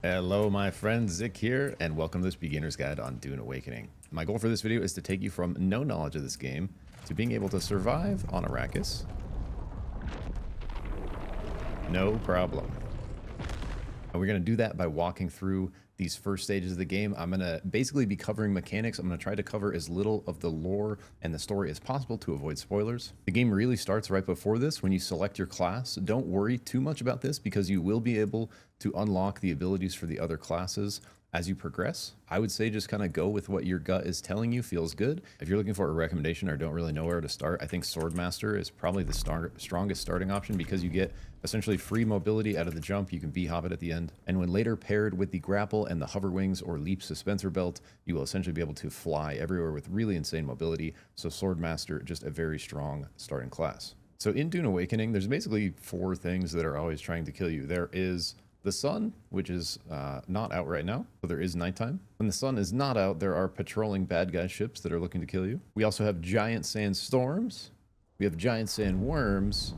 Hello my friends, Zik here, and welcome to this beginner's guide on Dune Awakening. My goal for this video is to take you from no knowledge of this game to being able to survive on Arrakis. No problem. And we're going to do that by walking through these first stages of the game. I'm going to basically be covering mechanics. I'm going to try to cover as little of the lore and the story as possible to avoid spoilers. The game really starts right before this when you select your class. Don't worry too much about this because you will be able to unlock the abilities for the other classes as you progress. I would say just kind of go with what your gut is telling you feels good. If you're looking for a recommendation or don't really know where to start, I think Swordmaster is probably the strongest starting option because you get essentially free mobility out of the jump. You can B-hobbit at the end. And when later paired with the grapple and the hover wings or leap suspensor belt, you will essentially be able to fly everywhere with really insane mobility. So Swordmaster, just a very strong starting class. So in Dune Awakening, there's basically four things that are always trying to kill you. There is the sun, which is not out right now, so there is nighttime. When the sun is not out, there are patrolling bad guy ships that are looking to kill you. We also have giant sandstorms, we have giant sandworms,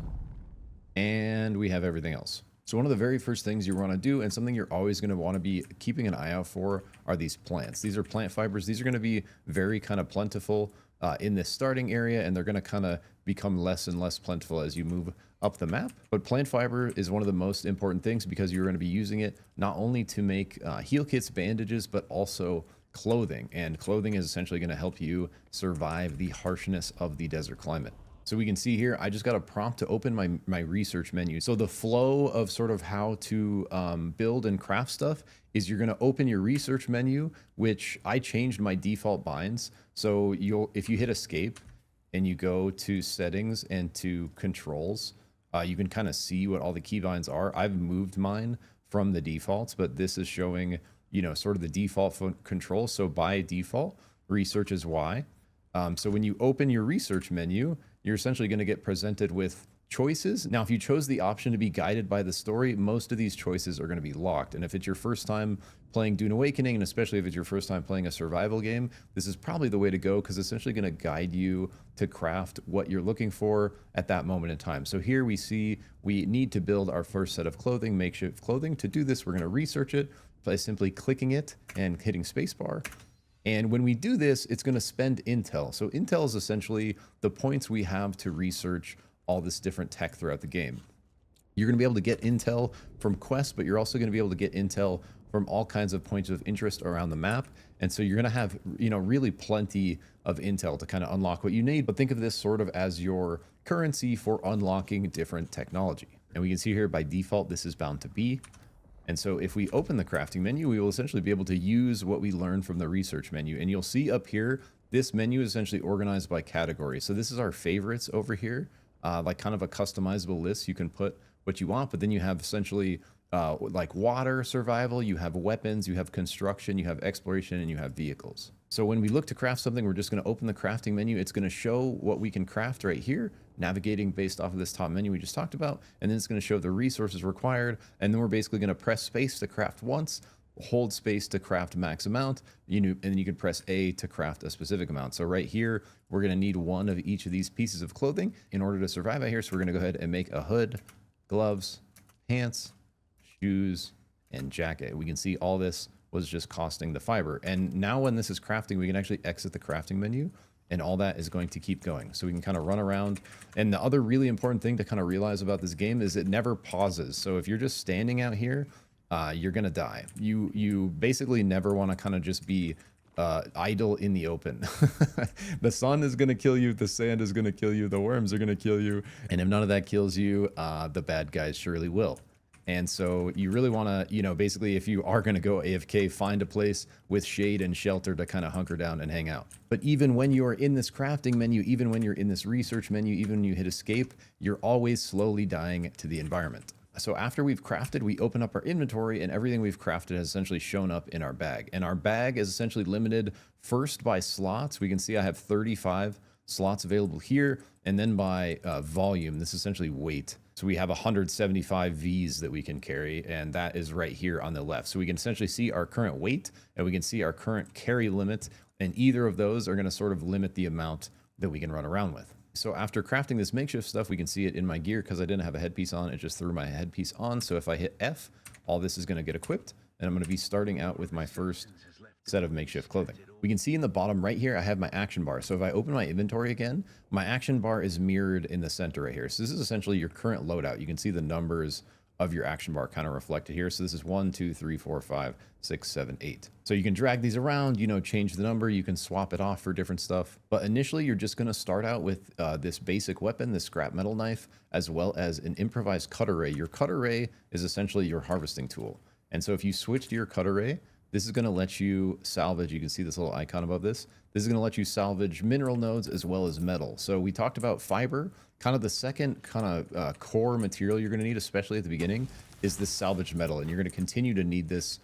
and we have everything else. So one of the very first things you want to do, and something you're always going to want to be keeping an eye out for, are these plants. These are plant fibers. These are going to be very kind of plentiful in this starting area, and they're going to kind of become less and less plentiful as you move up the map. But plant fiber is one of the most important things because you're going to be using it not only to make heal kits, bandages, but also clothing. And clothing is essentially going to help you survive the harshness of the desert climate. So we can see here, I just got a prompt to open my research menu. So the flow of sort of how to build and craft stuff is you're going to open your research menu, which I changed my default binds. So if you hit escape and you go to settings and to controls, you can kind of see what all the keybinds are. I've moved mine from the defaults, but this is showing, you know, sort of the default control. So by default, research is Y. So when you open your research menu, you're essentially going to get presented with choices. Now, if you chose the option to be guided by the story, most of these choices are going to be locked. And if it's your first time playing Dune Awakening, and especially if it's your first time playing a survival game, this is probably the way to go because it's essentially going to guide you to craft what you're looking for at that moment in time. So here we see we need to build our first set of clothing, makeshift clothing. To do this, we're going to research it by simply clicking it and hitting spacebar. And when we do this, it's going to spend intel. So intel is essentially the points we have to research all this different tech throughout the game. You're going to be able to get intel from quests, but you're also going to be able to get intel from all kinds of points of interest around the map. And so you're going to have, you know, really plenty of intel to kind of unlock what you need. But think of this sort of as your currency for unlocking different technology. And we can see here by default, this is bound to be. And so if we open the crafting menu, we will essentially be able to use what we learned from the research menu. And you'll see up here, this menu is essentially organized by category. So this is our favorites over here, like kind of a customizable list. You can put what you want, but then you have essentially like water survival, you have weapons, you have construction, you have exploration, and you have vehicles. So when we look to craft something, we're just going to open the crafting menu. It's going to show what we can craft right here, navigating based off of this top menu we just talked about. And then it's going to show the resources required. And then we're basically going to press space to craft once, hold space to craft max amount, and then you can press A to craft a specific amount. So right here, we're going to need one of each of these pieces of clothing in order to survive out here. So we're going to go ahead and make a hood, gloves, pants, shoes, and jacket. We can see all this was just costing the fiber. And now when this is crafting, we can actually exit the crafting menu and all that is going to keep going. So we can kind of run around. And the other really important thing to kind of realize about this game is it never pauses. So if you're just standing out here, you're gonna die. You basically never wanna kind of just be idle in the open. The sun is gonna kill you, the sand is gonna kill you, the worms are gonna kill you. And if none of that kills you, the bad guys surely will. And so you really want to, you know, basically if you are going to go AFK, find a place with shade and shelter to kind of hunker down and hang out. But even when you're in this crafting menu, even when you're in this research menu, even when you hit escape, you're always slowly dying to the environment. So after we've crafted, we open up our inventory and everything we've crafted has essentially shown up in our bag. And our bag is essentially limited first by slots. We can see I have 35 slots available here, and then by volume. This is essentially weight. So we have 175 Vs that we can carry, and that is right here on the left. So we can essentially see our current weight, and we can see our current carry limit, and either of those are going to sort of limit the amount that we can run around with. So after crafting this makeshift stuff, we can see it in my gear because I didn't have a headpiece on. It just threw my headpiece on. So if I hit F, all this is going to get equipped. and I'm going to be starting out with my first set of makeshift clothing. We can see in the bottom right here, I have my action bar. So if I open my inventory again, my action bar is mirrored in the center right here. So this is essentially your current loadout. You can see the numbers of your action bar kind of reflected here. So this is 1, 2, 3, 4, 5, 6, 7, 8. So you can drag these around, you know, change the number, you can swap it off for different stuff. But initially you're just going to start out with this basic weapon, this scrap metal knife, as well as an improvised Cutteray. Your Cutteray is essentially your harvesting tool. And so if you switch to your Cutteray, this is going to let you salvage, you can see this little icon above this. This is going to let you salvage mineral nodes as well as metal. So we talked about fiber. Kind of the second kind of core material you're going to need, especially at the beginning, is this salvaged metal. And you're going to continue to need this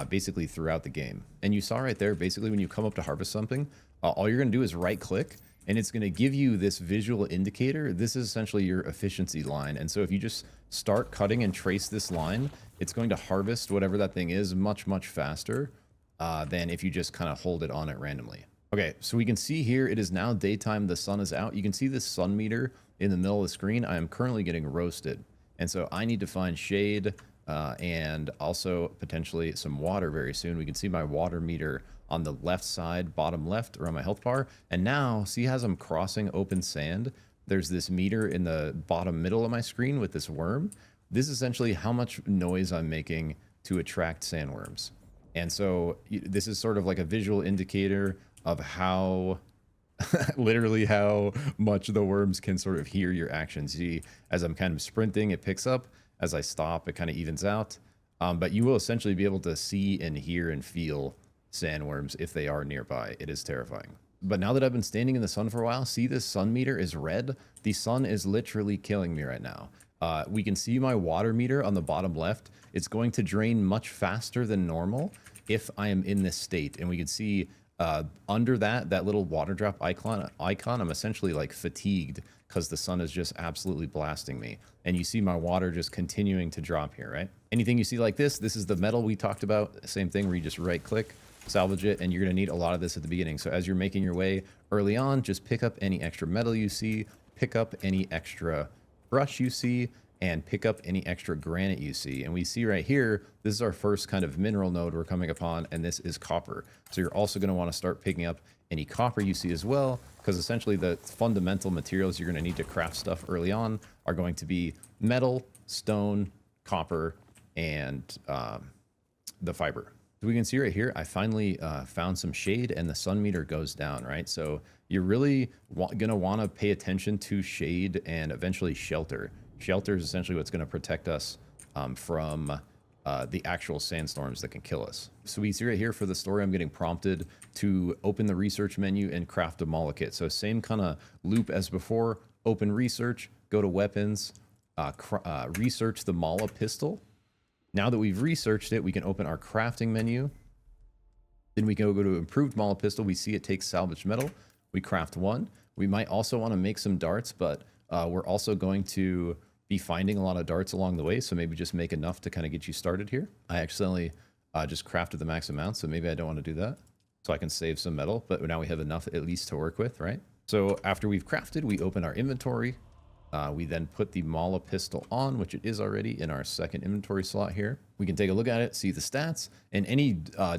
basically throughout the game. And you saw right there, basically when you come up to harvest something, all you're going to do is right click and it's going to give you this visual indicator. This is essentially your efficiency line. And so if you just start cutting and trace this line, it's going to harvest whatever that thing is much, much faster than if you just kind of hold it on it randomly. Okay, so we can see here, it is now daytime, the sun is out. You can see this sun meter in the middle of the screen. I am currently getting roasted. And so I need to find shade and also potentially some water very soon. We can see my water meter on the left side, bottom left, around my health bar. And now, see as I'm crossing open sand, there's this meter in the bottom middle of my screen with this worm. This is essentially how much noise I'm making to attract sandworms. And so this is sort of like a visual indicator of how literally how much the worms can sort of hear your actions. See, as I'm kind of sprinting, it picks up. As I stop, it kind of evens out. But you will essentially be able to see and hear and feel sandworms if they are nearby. It is terrifying. But now that I've been standing in the sun for a while, see this sun meter is red. The sun is literally killing me right now. We can see my water meter on the bottom left. It's going to drain much faster than normal if I am in this state. And we can see under that little water drop icon, I'm essentially like fatigued because the sun is just absolutely blasting me. And you see my water just continuing to drop here, right? Anything you see like this is the metal we talked about. Same thing where you just right click, salvage it, and you're gonna need a lot of this at the beginning. So as you're making your way early on, just pick up any extra metal you see, pick up any extra brush you see, and pick up any extra granite you see. And we see right here, this is our first kind of mineral node we're coming upon, and this is copper. So you're also gonna wanna start picking up any copper you see as well, because essentially the fundamental materials you're gonna need to craft stuff early on are going to be metal, stone, copper, and the fiber. So we can see right here, I finally found some shade and the sun meter goes down, right? So you're really gonna wanna pay attention to shade and eventually shelter. Shelter is essentially what's gonna protect us from the actual sandstorms that can kill us. So we see right here for the story, I'm getting prompted to open the research menu and craft a Healkit. So same kind of loop as before, open research, go to weapons, research the Mala pistol. Now that we've researched it, we can open our crafting menu. Then we can go to improved Mala pistol. We see it takes salvaged metal. We craft one. We might also want to make some darts, but we're also going to be finding a lot of darts along the way. So maybe just make enough to kind of get you started here. I accidentally just crafted the max amount. So maybe I don't want to do that. So I can save some metal, but now we have enough at least to work with, right? So after we've crafted, we open our inventory. We then put the Mala pistol on, which it is already in our second inventory slot here. We can take a look at it, see the stats, and any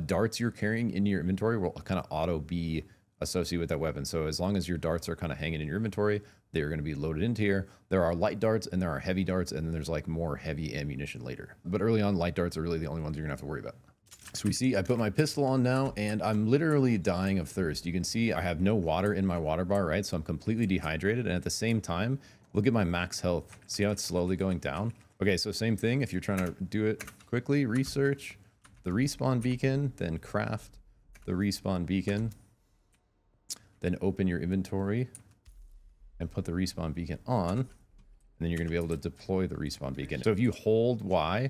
darts you're carrying in your inventory will kind of auto be associated with that weapon. So as long as your darts are kind of hanging in your inventory, they're going to be loaded into here. There are light darts and there are heavy darts, and then there's like more heavy ammunition later. But early on, light darts are really the only ones you're gonna have to worry about. So we see I put my pistol on now and I'm literally dying of thirst. You can see I have no water in my water bar, right? So I'm completely dehydrated, and at the same time, look at my max health. See how it's slowly going down? Okay, so same thing. If you're trying to do it quickly, research the respawn beacon, then craft the respawn beacon, then open your inventory and put the respawn beacon on, and then you're gonna be able to deploy the respawn beacon. So if you hold Y,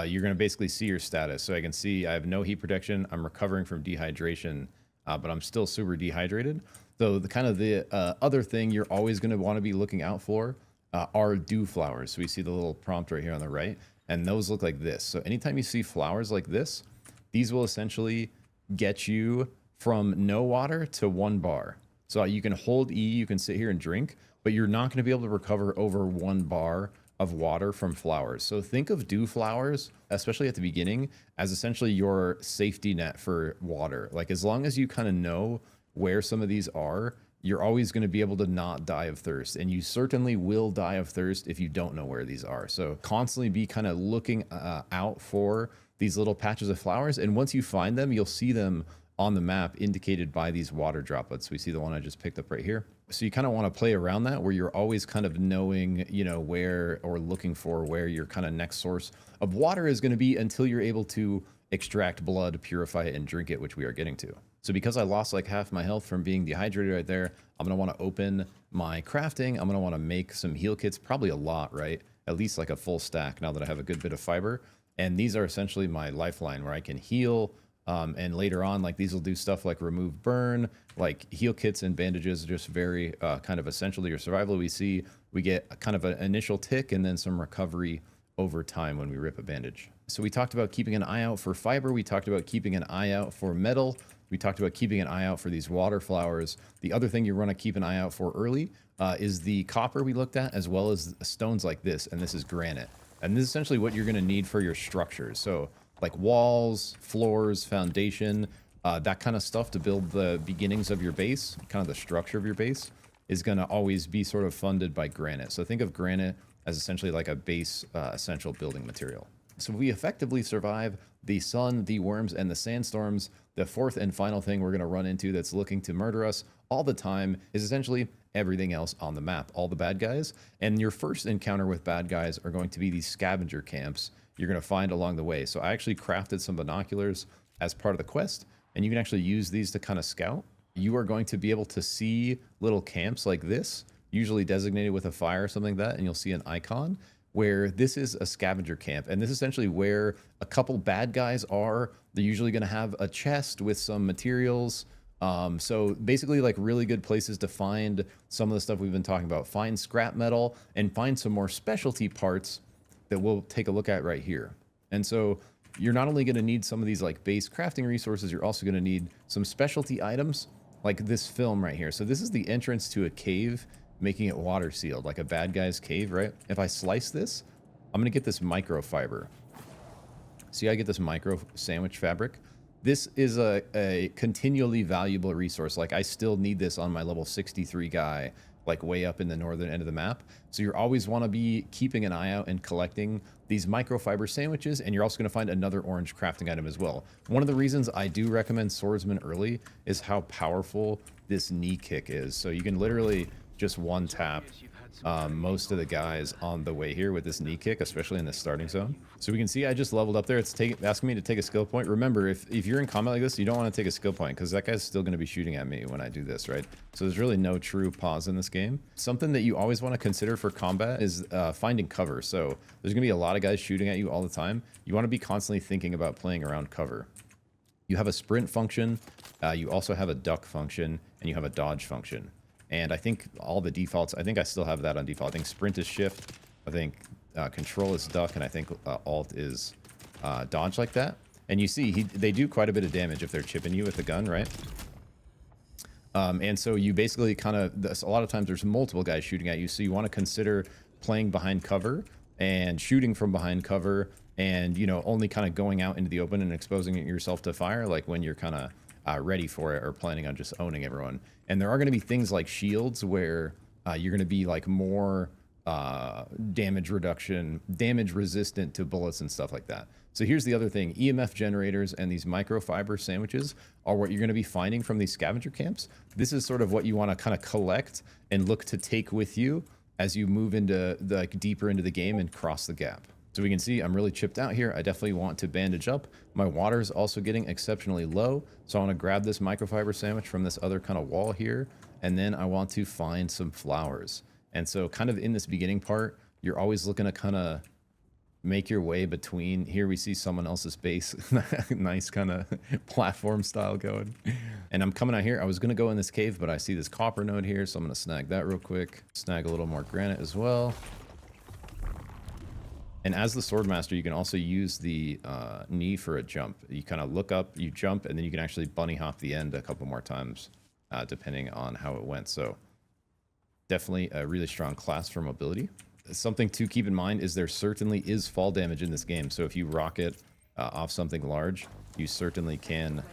you're gonna basically see your status. So I can see I have no heat protection, I'm recovering from dehydration, but I'm still super dehydrated. So the other thing you're always gonna wanna be looking out for are dew flowers. So we see the little prompt right here on the right, and those look like this. So anytime you see flowers like this, these will essentially get you from no water to 1 bar. So you can hold E, you can sit here and drink, but you're not gonna be able to recover over 1 bar of water from flowers. So think of dew flowers, especially at the beginning, as essentially your safety net for water. Like as long as you kind of know where some of these are, you're always going to be able to not die of thirst. And you certainly will die of thirst if you don't know where these are. So constantly be kind of looking out for these little patches of flowers. And once you find them, you'll see them on the map indicated by these water droplets. We see the one I just picked up right here. So you kind of want to play around that where you're always kind of knowing, you know, where or looking for where your kind of next source of water is going to be until you're able to extract blood, purify it, and drink it, which we are getting to. So because I lost like half my health from being dehydrated right there, I'm going to want to open my crafting. I'm going to want to make some heal kits, probably a lot, right? At least like a full stack now that I have a good bit of fiber. And these are essentially my lifeline where I can heal. And later on, like these will do stuff like remove burn, like heal kits and bandages are just very kind of essential to your survival. We get a kind of an initial tick and then some recovery over time when we rip a bandage. So we talked about keeping an eye out for fiber. We talked about keeping an eye out for metal. We talked about keeping an eye out for these water flowers. The other thing you want to keep an eye out for early is the copper we looked at, as well as stones like this. And this is granite. And this is essentially what you're going to need for your structures. So like walls, floors, foundation, that kind of stuff to build the beginnings of your base, kind of the structure of your base, is going to always be sort of funded by granite. So think of granite as essentially like a base essential building material. So we effectively survive the sun, the worms, and the sandstorms. The fourth and final thing we're going to run into that's looking to murder us all the time is essentially everything else on the map, all the bad guys. And your first encounter with bad guys are going to be these scavenger camps you're going to find along the way. So I actually crafted some binoculars as part of the quest, and you can actually use these to kind of scout. You are going to be able to see little camps like this, usually designated with a fire or something like that, and you'll see an icon where this is a scavenger camp. And this is essentially where a couple bad guys are. They're usually going to have a chest with some materials. So basically like really good places to find some of the stuff we've been talking about. Find scrap metal and find some more specialty parts that we'll take a look at right here. And so you're not only going to need some of these like base crafting resources, you're also going to need some specialty items like this film right here. So this is the entrance to a cave, making it water sealed, like a bad guy's cave, right? If I slice this, I'm going to get this microfiber. See, I get this micro sandwich fabric. This is a continually valuable resource. Like I still need this on my level 63 guy, like way up in the northern end of the map. So you always want to be keeping an eye out and collecting these microfiber sandwiches, and you're also going to find another orange crafting item as well. One of the reasons I do recommend swordsman early is how powerful this knee kick is. So you can literally just one tap most of the guys on the way here with this knee kick, especially in the starting zone. So we can see I just leveled up there. It's asking me to take a skill point. Remember, if you're in combat like this, you don't want to take a skill point because that guy's still going to be shooting at me when I do this, right? So there's really no true pause in this game. Something that you always want to consider for combat is finding cover. So there's going to be a lot of guys shooting at you all the time. You want to be constantly thinking about playing around cover. You have a sprint function, you also have a duck function, and you have a dodge function. And I think all the defaults, I think I still have that on default. I think sprint is shift, I think control is duck, and I think alt is dodge like that. And you see, they do quite a bit of damage if they're chipping you with the gun, right? And so you basically kind of, a lot of times there's multiple guys shooting at you, so you want to consider playing behind cover and shooting from behind cover and, you know, only kind of going out into the open and exposing yourself to fire, like when you're kind of ready for it or planning on just owning everyone. And there are going to be things like shields where you're going to be like more damage resistant to bullets and stuff like that. So here's the other thing. EMF generators and these microfiber sandwiches are what you're going to be finding from these scavenger camps. This is sort of what you want to kind of collect and look to take with you as you move into deeper into the game and cross the gap. So we can see I'm really chipped out here. I definitely want to bandage up. My water is also getting exceptionally low. So I want to grab this microfiber sandwich from this other kind of wall here. And then I want to find some flowers. And so kind of in this beginning part, you're always looking to kind of make your way between. Here we see someone else's base. Nice kind of platform style going. And I'm coming out here. I was going to go in this cave, but I see this copper node here. So I'm going to snag that real quick. Snag a little more granite as well. And as the Swordmaster, you can also use the knee for a jump. You kind of look up, you jump, and then you can actually bunny hop the end a couple more times, depending on how it went. So definitely a really strong class for mobility. something to keep in mind is there certainly is fall damage in this game. So if you rocket off something large, you certainly can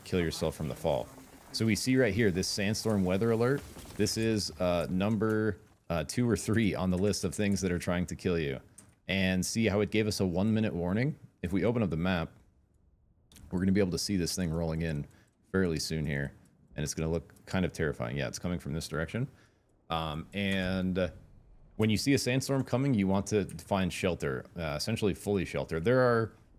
kill yourself from the fall. So we see right here this sandstorm weather alert. This is number 2 or 3 on the list of things that are trying to kill you. And see how it gave us a 1-minute warning? If we open up the map, we're going to be able to see this thing rolling in fairly soon here. And it's going to look kind of terrifying. Yeah, it's coming from this direction. And when you see a sandstorm coming, you want to find shelter, essentially fully sheltered.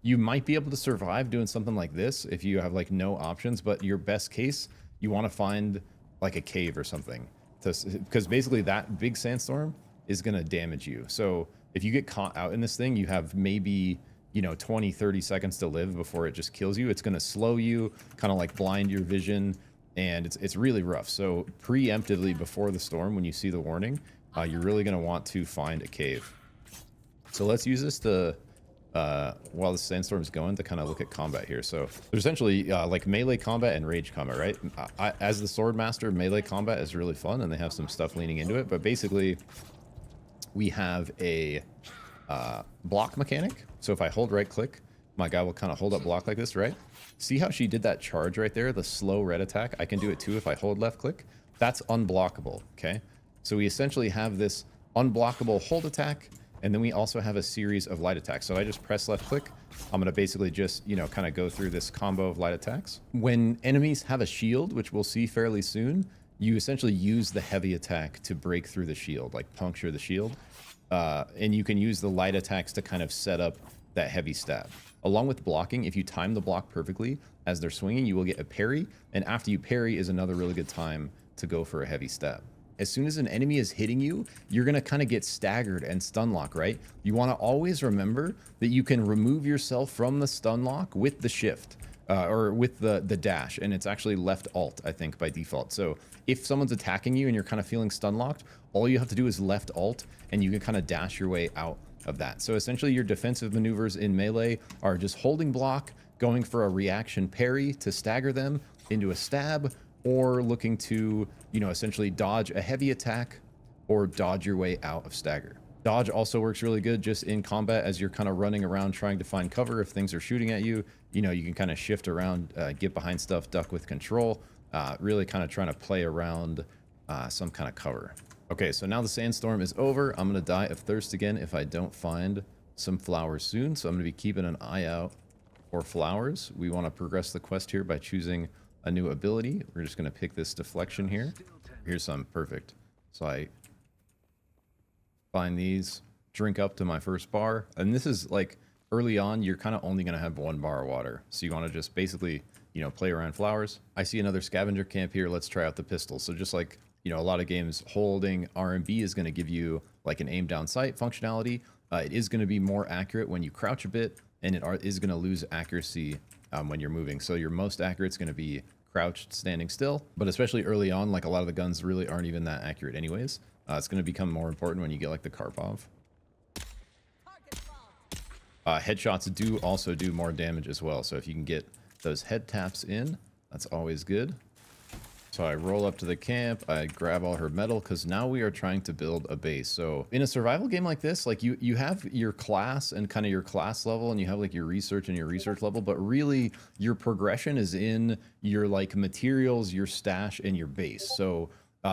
You might be able to survive doing something like this if you have like no options, but your best case, you want to find like a cave or something. Because basically that big sandstorm is going to damage you. So if you get caught out in this thing, you have maybe, 20, 30 seconds to live before it just kills you. It's going to slow you, kind of like blind your vision, and it's really rough. So preemptively before the storm, when you see the warning, you're really going to want to find a cave. So let's use this to, while the sandstorm is going, to kind of look at combat here. So there's essentially like melee combat and rage combat, right? As the sword master, melee combat is really fun, and they have some stuff leaning into it. But basically, we have a block mechanic. So if I hold right click, my guy will kind of hold up block like this, right? See how she did that charge right there, the slow red attack? I can do it too if I hold left click. That's unblockable, okay? So we essentially have this unblockable hold attack, and then we also have a series of light attacks. So I just press left click. I'm going to basically just, kind of go through this combo of light attacks. When enemies have a shield, which we'll see fairly soon, you essentially use the heavy attack to break through the shield, like puncture the shield. And you can use the light attacks to kind of set up that heavy stab. Along with blocking, if you time the block perfectly as they're swinging, you will get a parry. And after you parry is another really good time to go for a heavy stab. As soon as an enemy is hitting you, you're going to kind of get staggered and stun lock, right? You want to always remember that you can remove yourself from the stun lock with the shift. Or with the dash, and it's actually left alt, I think, by default. So if someone's attacking you and you're kind of feeling stun locked, all you have to do is left alt, and you can kind of dash your way out of that. So essentially your defensive maneuvers in melee are just holding block, going for a reaction parry to stagger them into a stab, or looking to, essentially dodge a heavy attack or dodge your way out of stagger. Dodge also works really good just in combat as you're kind of running around trying to find cover. If things are shooting at you, you can kind of shift around, get behind stuff, duck with control, really kind of trying to play around some kind of cover. Okay, so now the sandstorm is over. I'm going to die of thirst again if I don't find some flowers soon. So I'm going to be keeping an eye out for flowers. We want to progress the quest here by choosing a new ability. We're just going to pick this deflection here. Here's some. Perfect. So I find these, drink up to my first bar, and this is like early on you're kind of only going to have 1 bar of water, so you want to just basically play around flowers. I see another scavenger camp here. Let's try out the pistol. So just like a lot of games, holding RMB is going to give you like an aim down sight functionality. It is going to be more accurate when you crouch a bit, and it is going to lose accuracy when you're moving. So your most accurate is going to be crouched standing still, but especially early on, like a lot of the guns really aren't even that accurate anyways. It's going to become more important when you get like the Karpov. Headshots do also do more damage as well. So if you can get those head taps in, that's always good. So I roll up to the camp, I grab all her metal, because now we are trying to build a base. So in a survival game like this, like you have your class and kind of your class level, and you have like your research and your research level, but really your progression is in your like materials, your stash, and your base. So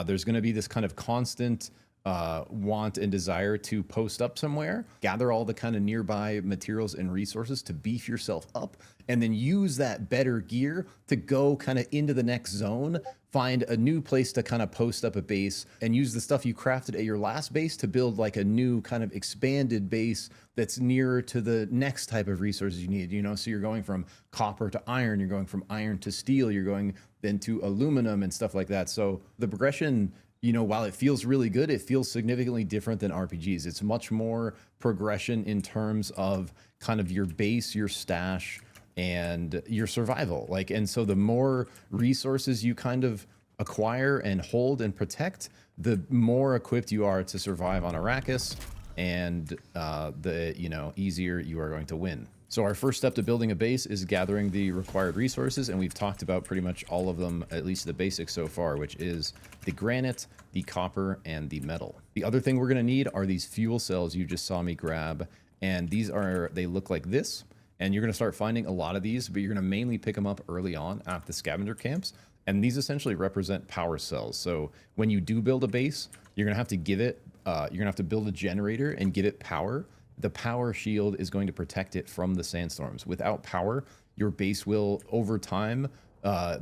there's going to be this kind of constant want and desire to post up somewhere, gather all the kind of nearby materials and resources to beef yourself up, and then use that better gear to go kind of into the next zone, find a new place to kind of post up a base, and use the stuff you crafted at your last base to build like a new kind of expanded base that's nearer to the next type of resources you need. So you're going from copper to iron, you're going from iron to steel, you're going then to aluminum and stuff like that. So the progression, while it feels really good, it feels significantly different than RPGs. It's much more progression in terms of kind of your base, your stash, and your survival. And so the more resources you kind of acquire and hold and protect, the more equipped you are to survive on Arrakis, and the easier you are going to win. So our first step to building a base is gathering the required resources, and we've talked about pretty much all of them, at least the basics so far, which is the granite, the copper, and the metal. The other thing we're going to need are these fuel cells you just saw me grab, and they look like this, and you're going to start finding a lot of these, but you're going to mainly pick them up early on at the scavenger camps, and these essentially represent power cells. So when you do build a base, you're going to have to give it, you're going to have to build a generator and give it power. The power shield is going to protect it from the sandstorms. Without power, your base will, over time,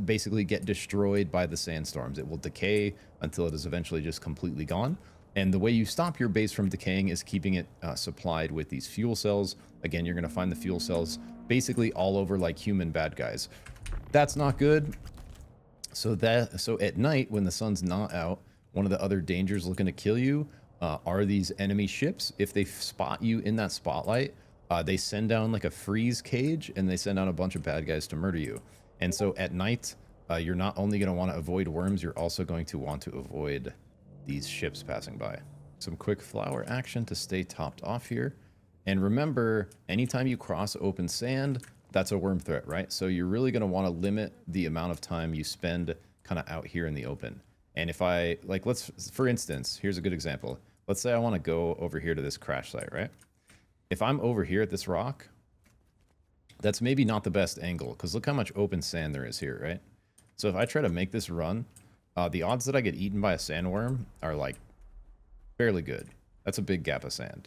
basically get destroyed by the sandstorms. It will decay until it is eventually just completely gone. And the way you stop your base from decaying is keeping it supplied with these fuel cells. Again, you're going to find the fuel cells basically all over like human bad guys. That's not good. So at night, when the sun's not out, one of the other dangers looking to kill you are these enemy ships. If they spot you in that spotlight, they send down like a freeze cage, and they send down a bunch of bad guys to murder you. And so at night, you're not only going to want to avoid worms, you're also going to want to avoid these ships passing by. Some quick flower action to stay topped off here. And remember, anytime you cross open sand, that's a worm threat, right? So you're really going to want to limit the amount of time you spend kind of out here in the open. And if I, like, for instance, here's a good example. Let's say I want to go over here to this crash site, right? If I'm over here at this rock, that's maybe not the best angle, because look how much open sand there is here, right? So if I try to make this run, the odds that I get eaten by a sandworm are like fairly good. That's a big gap of sand.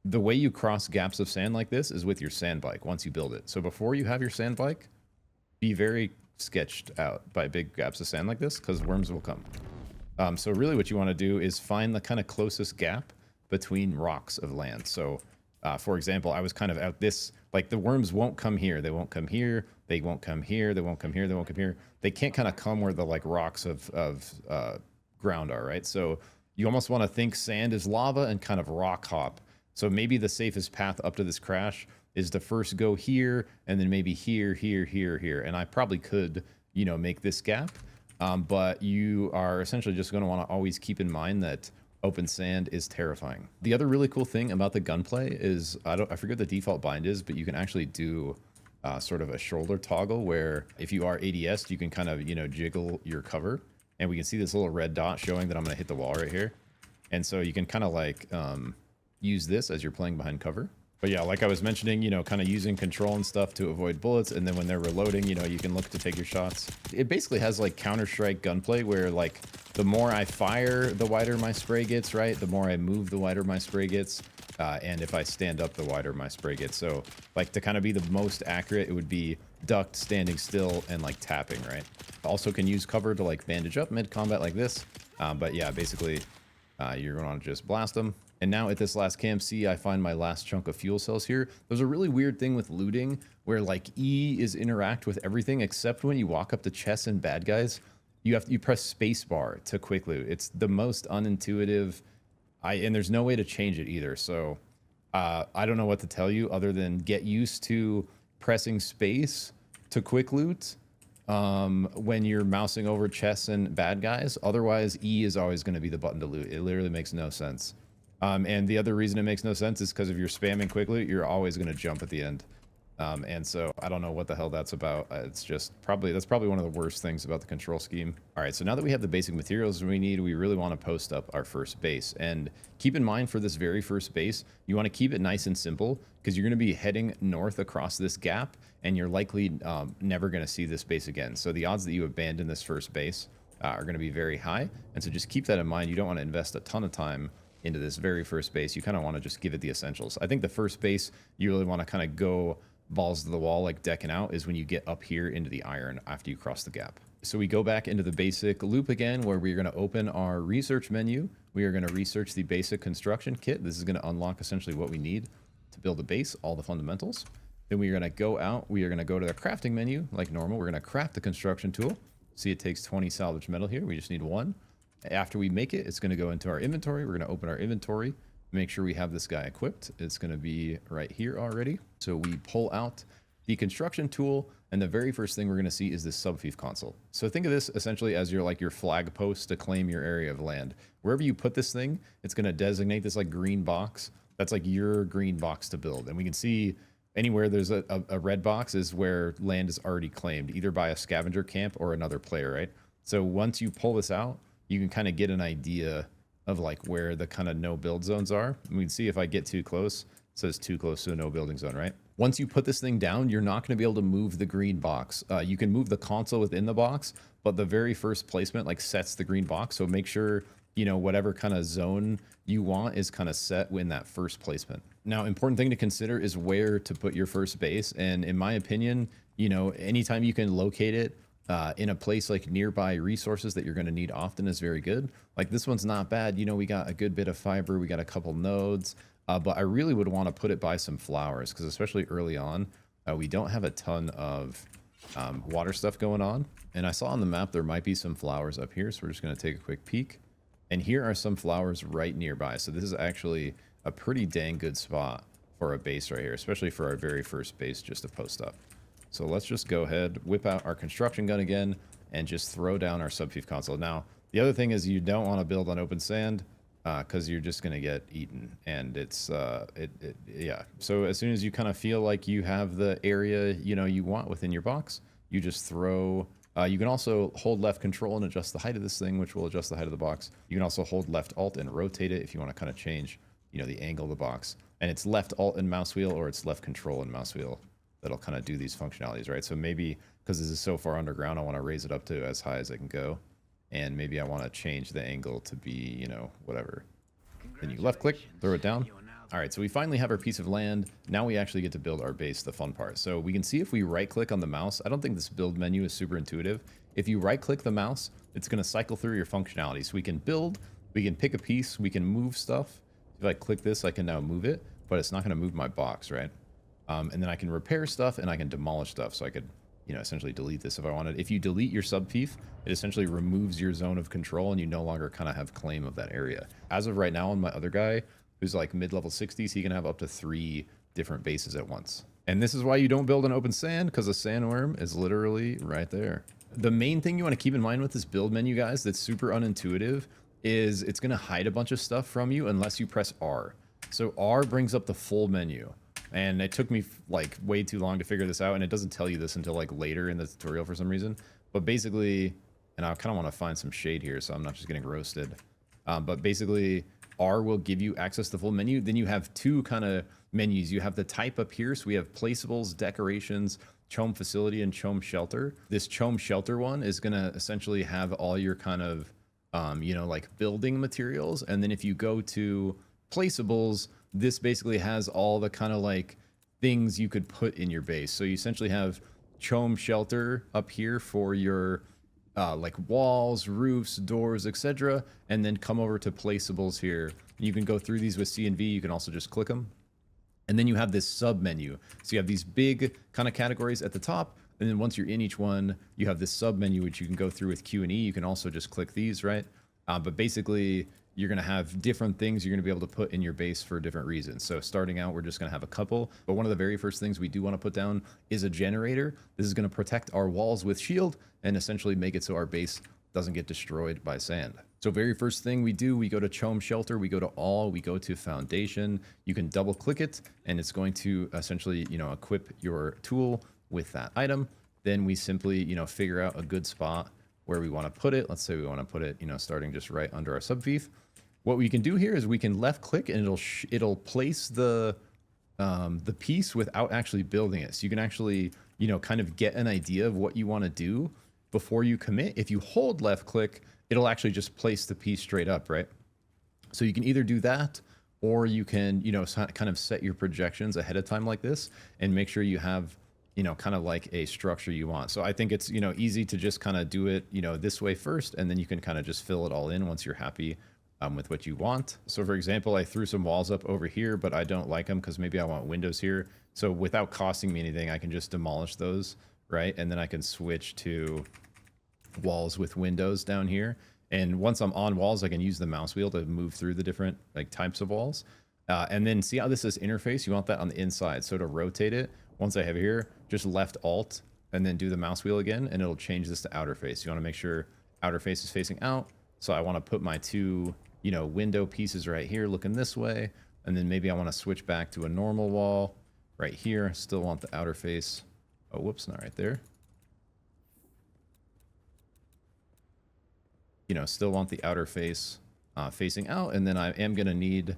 The way you cross gaps of sand like this is with your sand bike once you build it. So before you have your sand bike, be very sketched out by big gaps of sand like this, because worms will come. So really what you want to do is find the kind of closest gap between rocks of land. So for example, I was kind of out this, like the worms won't come here. They won't come here. They won't come here. They won't come here. They won't come here. They can't kind of come where the like rocks of ground are, right? So you almost want to think sand is lava and kind of rock hop. So maybe the safest path up to this crash is to first go here and then maybe here, here, here, here. And I probably could, you know, make this gap. But you are essentially just going to want to always keep in mind that open sand is terrifying. The other really cool thing about the gunplay is, I forget what the default bind is, but you can actually do sort of a shoulder toggle where if you are ADS'd, you can kind of, you know, jiggle your cover. And we can see this little red dot showing that I'm going to hit the wall right here. And so you can kind of like use this as you're playing behind cover. But yeah, like I was mentioning, you know, kind of using control and stuff to avoid bullets. And then when they're reloading, you know, you can look to take your shots. It basically has like Counter-Strike gunplay where like the more I fire, the wider my spray gets, right? The more I move, the wider my spray gets. And if I stand up, the wider my spray gets. So like to kind of be the most accurate, it would be ducked, standing still, and like tapping, right? Also can use cover to like bandage up mid-combat like this. But yeah, basically you're going to just blast them. And now at this last camp, see, I find my last chunk of fuel cells here. There's a really weird thing with looting where like E is interact with everything except when you walk up to chests and bad guys. You press spacebar to quick loot. It's the most unintuitive. And there's no way to change it either. So I don't know what to tell you other than get used to pressing space to quick loot when you're mousing over chests and bad guys. Otherwise, E is always going to be the button to loot. It literally makes no sense. And the other reason it makes no sense is because if you're spamming quick loot, you're always going to jump at the end. And so I don't know what the hell that's about. It's just that's probably one of the worst things about the control scheme. All right, so now that we have the basic materials we need, we really want to post up our first base. And keep in mind for this very first base, you want to keep it nice and simple because you're going to be heading north across this gap and you're likely never going to see this base again. So the odds that you abandon this first base are going to be very high. And so just keep that in mind. You don't want to invest a ton of time into this very first base. You kind of want to just give it the essentials. I think the first base you really want to kind of go balls to the wall, like decking out, is when you get up here into the iron after you cross the gap. So we go back into the basic loop again, where we're going to open our research menu. We are going to research the basic construction kit. This is going to unlock essentially what we need to build a base, all the fundamentals. Then we are going to go out. We are going to go to the crafting menu like normal. We're going to craft the construction tool. See, it takes 20 salvage metal here. We just need one. After we make it, it's going to go into our inventory. We're going to open our inventory, make sure we have this guy equipped. It's going to be right here already. So we pull out the construction tool, and the very first thing we're going to see is this subfief console. So think of this essentially as your flag post to claim your area of land. Wherever you put this thing, it's going to designate this like green box. That's like your green box to build. And we can see Anywhere there's a red box is where land is already claimed, either by a scavenger camp or another player, right? So once you pull this out, you can kind of get an idea of like where the kind of no build zones are. And we can see if I get too close, it says too close to a no building zone, right? Once you put this thing down, you're not going to be able to move the green box. You can move the console within the box, but the very first placement like sets the green box. So make sure, you know, whatever kind of zone you want is kind of set in that first placement. Now, important thing to consider is where to put your first base. And in my opinion, you know, anytime you can locate it in a place like nearby resources that you're going to need often is very good. Like this one's not bad. You know, we got a good bit of fiber. We got a couple nodes, but I really would want to put it by some flowers because especially early on, we don't have a ton of water stuff going on. And I saw on the map there might be some flowers up here. So we're just going to take a quick peek. And here are some flowers right nearby. So this is actually a pretty dang good spot for a base right here, especially for our very first base just to post up. So let's just go ahead, whip out our construction gun again, and just throw down our subfief console. Now, the other thing is you don't want to build on open sand because you're just going to get eaten. And it's, yeah. So as soon as you kind of feel like you have the area, you know, you want within your box, you just throw... you can also hold left control and adjust the height of this thing, which will adjust the height of the box. You can also hold left alt and rotate it if you want to kind of change, you know, the angle of the box. And it's left alt and mouse wheel, or it's left control and mouse wheel that'll kind of do these functionalities, right? So maybe because this is so far underground, I want to raise it up to as high as I can go. And maybe I want to change the angle to be, you know, whatever. Then you left click, throw it down. All right, so we finally have our piece of land. Now we actually get to build our base, the fun part. So we can see if we right-click on the mouse. I don't think this build menu is super intuitive. If you right-click the mouse, it's going to cycle through your functionality. So we can build, we can pick a piece, we can move stuff. If I click this, I can now move it, but it's not going to move my box, right? And then I can repair stuff and I can demolish stuff. So I could, you know, essentially delete this if I wanted. If you delete your subfief, it essentially removes your zone of control and you no longer kind of have claim of that area. As of right now on my other guy, who's like mid-level 60s, he can have up to 3 different bases at once. And this is why you don't build an open sand, because a sandworm is literally right there. The main thing you want to keep in mind with this build menu, guys, that's super unintuitive, is it's going to hide a bunch of stuff from you unless you press R. So R brings up the full menu. And it took me like way too long to figure this out, and it doesn't tell you this until like later in the tutorial for some reason. But basically, and I kind of want to find some shade here so I'm not just getting roasted. But basically, R will give you access to the full menu. Then you have 2 kind of menus. You have the type up here. So we have placeables, decorations, Chome facility, and Chome shelter. This Chome shelter one is going to essentially have all your kind of, you know, like building materials. And then if you go to placeables, this basically has all the kind of like things you could put in your base. So you essentially have Chome shelter up here for your like walls, roofs, doors, etc. And then come over to placeables here. You can go through these with C and V. You can also just click them. And then you have this sub menu. So you have these big kind of categories at the top. And then once you're in each one, you have this sub menu, which you can go through with Q and E. You can also just click these, right? But basically, you're going to have different things you're going to be able to put in your base for different reasons. So starting out, we're just going to have a couple. But one of the very first things we do want to put down is a generator. This is going to protect our walls with shield and essentially make it so our base doesn't get destroyed by sand. So very first thing we do, we go to Chome shelter, we go to all, we go to foundation. You can double click it and it's going to essentially, you know, equip your tool with that item. Then we simply, you know, figure out a good spot where we want to put it. Let's say we want to put it, you know, starting just right under our subfief. What we can do here is we can left click and it'll place the piece without actually building it. So you can actually, you know, kind of get an idea of what you want to do before you commit. If you hold left click, it'll actually just place the piece straight up, right? So you can either do that, or you can, you know, kind of set your projections ahead of time like this and make sure you have, you know, kind of like a structure you want. So I think it's, you know, easy to just kind of do it, you know, this way first, and then you can kind of just fill it all in once you're happy with what you want. So for example, I threw some walls up over here, but I don't like them because maybe I want windows here. So without costing me anything, I can just demolish those, right? And then I can switch to walls with windows down here. And once I'm on walls, I can use the mouse wheel to move through the different like types of walls. And then see how this is interface? You want that on the inside. So to rotate it, once I have it here, just left alt and then do the mouse wheel again, and it'll change this to outer face. You want to make sure outer face is facing out. So I want to put my 2, you know, window pieces right here looking this way. And then maybe I want to switch back to a normal wall. right here. Still want the outer face. Oh, whoops, not right there. You know, still want the outer face facing out, and then I am going to need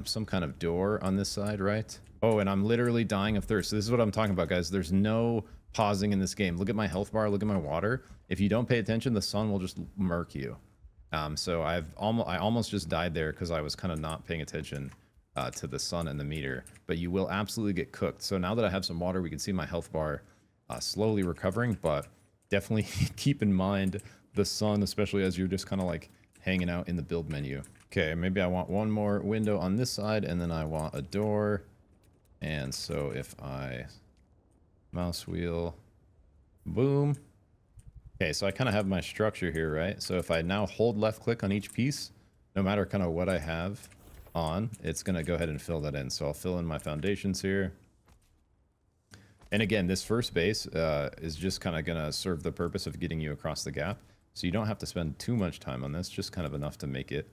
some kind of door on this side, right? Oh, and I'm literally dying of thirst. So this is what I'm talking about, guys. There's no pausing in this game. Look at my health bar. Look at my water. If you don't pay attention, the sun will just murk you. So I almost just died there because I was kind of not paying attention to the sun and the meter. But you will absolutely get cooked. So now that I have some water, we can see my health bar slowly recovering. But definitely keep in mind the sun, especially as you're just kind of like hanging out in the build menu. Okay, maybe I want one more window on this side, and then I want a door. And so if I mouse wheel, boom. Okay, so I kind of have my structure here, right? So if I now hold left click on each piece, no matter kind of what I have on, it's going to go ahead and fill that in. So I'll fill in my foundations here. And again, this first base is just kind of going to serve the purpose of getting you across the gap. So you don't have to spend too much time on this, just kind of enough to make it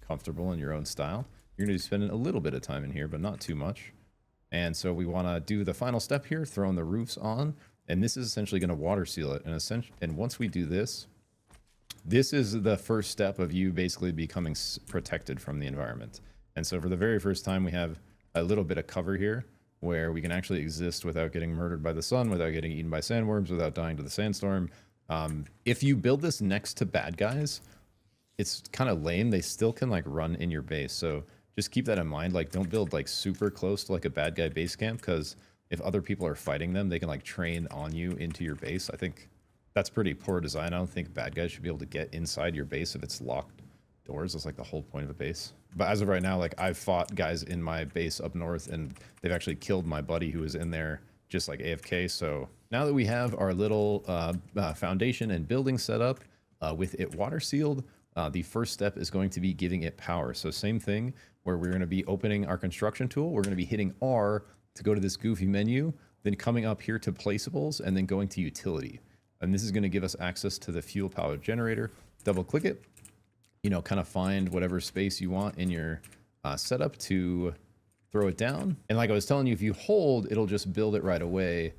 comfortable in your own style. You're going to be spending a little bit of time in here, but not too much. And so we want to do the final step here, throwing the roofs on. And this is essentially going to water seal it. And once we do this, this is the first step of you basically becoming protected from the environment. And so for the very first time, we have a little bit of cover here where we can actually exist without getting murdered by the sun, without getting eaten by sandworms, without dying to the sandstorm. If you build this next to bad guys, it's kind of lame. They still can like run in your base. So just keep that in mind. Like, don't build like super close to like a bad guy base camp, because if other people are fighting them, they can like train on you into your base. I think that's pretty poor design. I don't think bad guys should be able to get inside your base if it's locked doors. That's like the whole point of a base. But as of right now, like I've fought guys in my base up north, and they've actually killed my buddy who was in there just like AFK. So now that we have our little foundation and building set up with it water sealed, the first step is going to be giving it power. So same thing where we're going to be opening our construction tool. We're going to be hitting R to go to this goofy menu, then coming up here to placeables, and then going to utility. And this is going to give us access to the fuel powered generator. Double click it, you know, kind of find whatever space you want in your setup to throw it down. And like I was telling you, if you hold, it'll just build it right away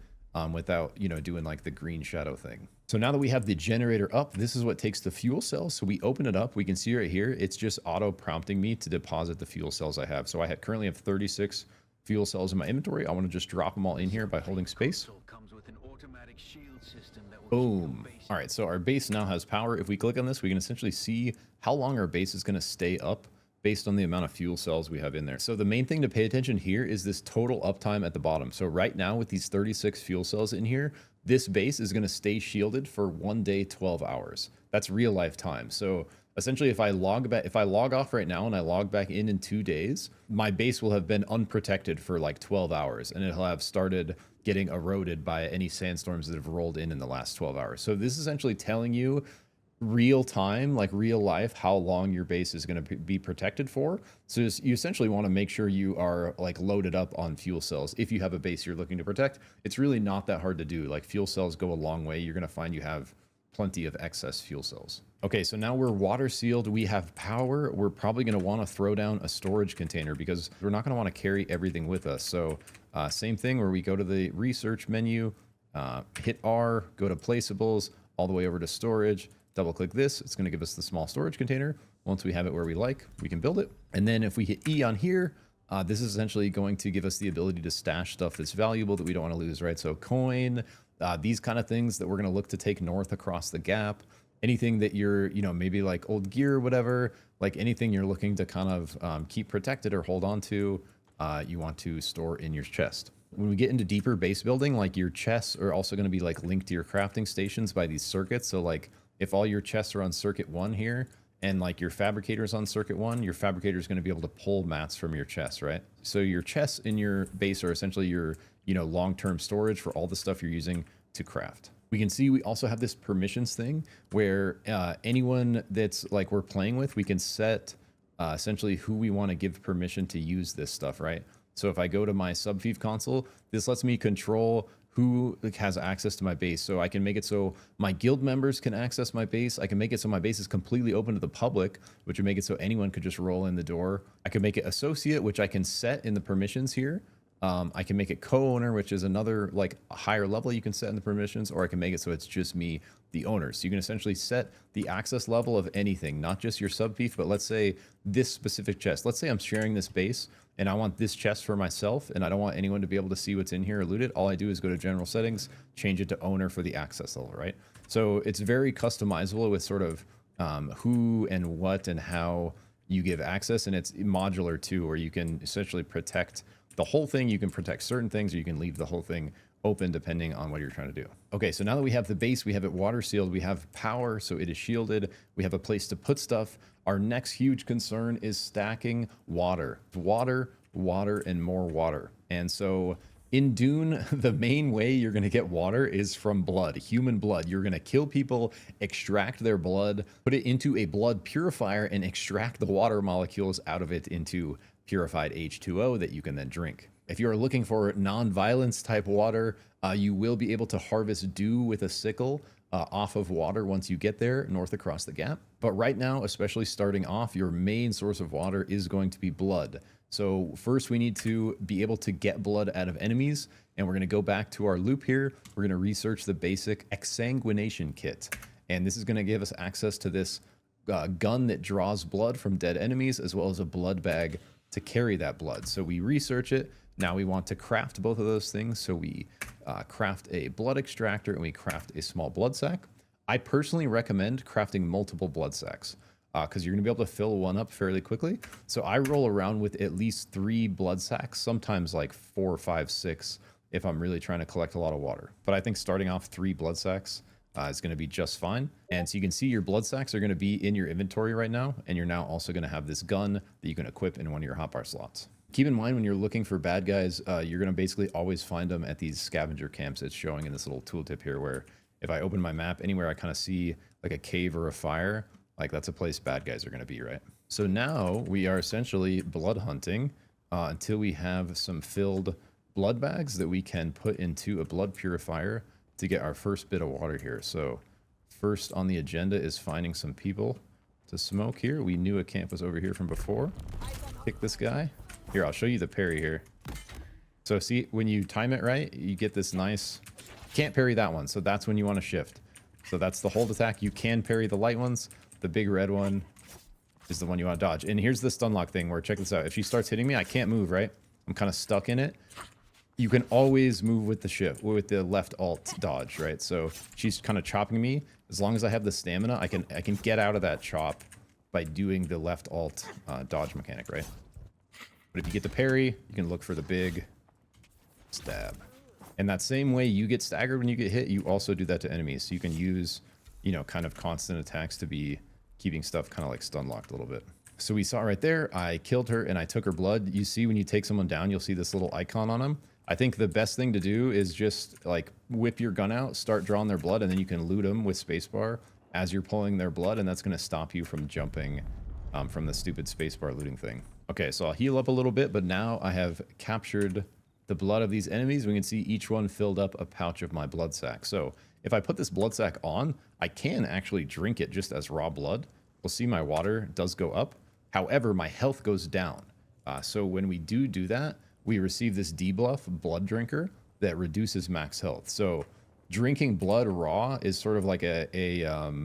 without, you know, doing like the green shadow thing. So now that we have the generator up, this is what takes the fuel cells. So we open it up, we can see right here, it's just auto prompting me to deposit the fuel cells I have. So I currently have 36 fuel cells in my inventory. I want to just drop them all in here by holding space. Boom. All right, so our base now has power. If we click on this, we can essentially see how long our base is going to stay up based on the amount of fuel cells we have in there. So the main thing to pay attention here is this total uptime at the bottom. So right now with these 36 fuel cells in here, this base is going to stay shielded for 1 day, 12 hours. That's real life time. So essentially, if I log off right now and I log back in 2 days, my base will have been unprotected for like 12 hours, and it'll have started getting eroded by any sandstorms that have rolled in the last 12 hours. So this is essentially telling you real time, like real life, how long your base is going to be protected for. So you essentially want to make sure you are like loaded up on fuel cells. If you have a base you're looking to protect, it's really not that hard to do. Like fuel cells go a long way. You're going to find you have plenty of excess fuel cells. Okay, so now we're water sealed. We have power. We're probably going to want to throw down a storage container because we're not going to want to carry everything with us. So same thing where we go to the research menu, hit R, go to placeables, all the way over to storage, double click this. It's going to give us the small storage container. Once we have it where we like, we can build it. And then if we hit E on here, this is essentially going to give us the ability to stash stuff that's valuable that we don't want to lose, right? So coin, these kind of things that we're going to look to take north across the gap. Anything that you're, you know, maybe like old gear or whatever, like anything you're looking to kind of keep protected or hold on to, you want to store in your chest. When we get into deeper base building, like your chests are also going to be like linked to your crafting stations by these circuits. So like if all your chests are on circuit 1 here and like your fabricator is on circuit 1, your fabricator is going to be able to pull mats from your chests, right? So your chests in your base are essentially your, you know, long-term storage for all the stuff you're using to craft. We can see we also have this permissions thing where anyone that's like we're playing with, we can set essentially who we want to give permission to use this stuff, right? So if I go to my Subfief console, this lets me control who has access to my base. So I can make it so my guild members can access my base. I can make it so my base is completely open to the public, which would make it so anyone could just roll in the door. I can make it associate, which I can set in the permissions here. I can make it co-owner, which is another like a higher level you can set in the permissions, or I can make it so it's just me, the owner. So you can essentially set the access level of anything, not just your sub beef, but let's say this specific chest. Let's say I'm sharing this base and I want this chest for myself and I don't want anyone to be able to see what's in here or loot it. All I do is go to general settings, change it to owner for the access level, right? So it's very customizable with sort of who and what and how you give access, and it's modular too, where you can essentially protect the whole thing. You can protect certain things, or you can leave the whole thing open depending on what you're trying to do. Okay, so now that we have the base, we have it water sealed, we have power, so it is shielded, we have a place to put stuff. Our next huge concern is stacking water. Water, water, and more water. And so in Dune, the main way you're going to get water is from blood, human blood. You're going to kill people, extract their blood, put it into a blood purifier, and extract the water molecules out of it into purified H2O that you can then drink. If you're looking for non-violence type water, you will be able to harvest dew with a sickle off of water once you get there, north across the gap. But right now, especially starting off, your main source of water is going to be blood. So first we need to be able to get blood out of enemies, and we're going to go back to our loop here. We're going to research the basic exsanguination kit, and this is going to give us access to this gun that draws blood from dead enemies, as well as a blood bag to carry that blood. So we research it. Now we want to craft both of those things. So we craft a blood extractor and we craft a small blood sack. I personally recommend crafting multiple blood sacks because you're going to be able to fill one up fairly quickly. So I roll around with at least 3 blood sacks, sometimes like 4, 5, 6 if I'm really trying to collect a lot of water. But I think starting off 3 blood sacks is going to be just fine. And so you can see your blood sacks are going to be in your inventory right now, and you're now also going to have this gun that you can equip in one of your hotbar slots. Keep in mind when you're looking for bad guys, you're going to basically always find them at these scavenger camps. It's showing in this little tooltip here, where if I open my map, anywhere I kind of see like a cave or a fire, like that's a place bad guys are going to be, right? So now we are essentially blood hunting until we have some filled blood bags that we can put into a blood purifier to get our first bit of water here. So first on the agenda is finding some people to smoke here. We knew a camp was over here from before. Pick this guy. Here, I'll show you the parry here. So see, when you time it right, you get this nice... Can't parry that one, so that's when you want to shift. So that's the hold attack. You can parry the light ones. The big red one is the one you want to dodge. And here's the stun lock thing where, check this out. If she starts hitting me, I can't move, right? I'm kind of stuck in it. You can always move with the shift, with the left alt dodge, right? So she's kind of chopping me. As long as I have the stamina, I can get out of that chop by doing the left alt dodge mechanic, right? But if you get the parry, you can look for the big stab. And that same way you get staggered when you get hit, you also do that to enemies. So you can use, you know, kind of constant attacks to be keeping stuff kind of like stun locked a little bit. So we saw right there, I killed her and I took her blood. You see when you take someone down, you'll see this little icon on them. I think the best thing to do is just like whip your gun out, start drawing their blood, and then you can loot them with spacebar as you're pulling their blood, and that's going to stop you from jumping from the stupid spacebar looting thing. Okay, so I'll heal up a little bit, but now I have captured the blood of these enemies. We can see each one filled up a pouch of my blood sack. So if I put this blood sack on, I can actually drink it just as raw blood. We'll see my water does go up. However, my health goes down. So when we do that, we receive this debuff, Blood Drinker, that reduces max health. So drinking blood raw is sort of like a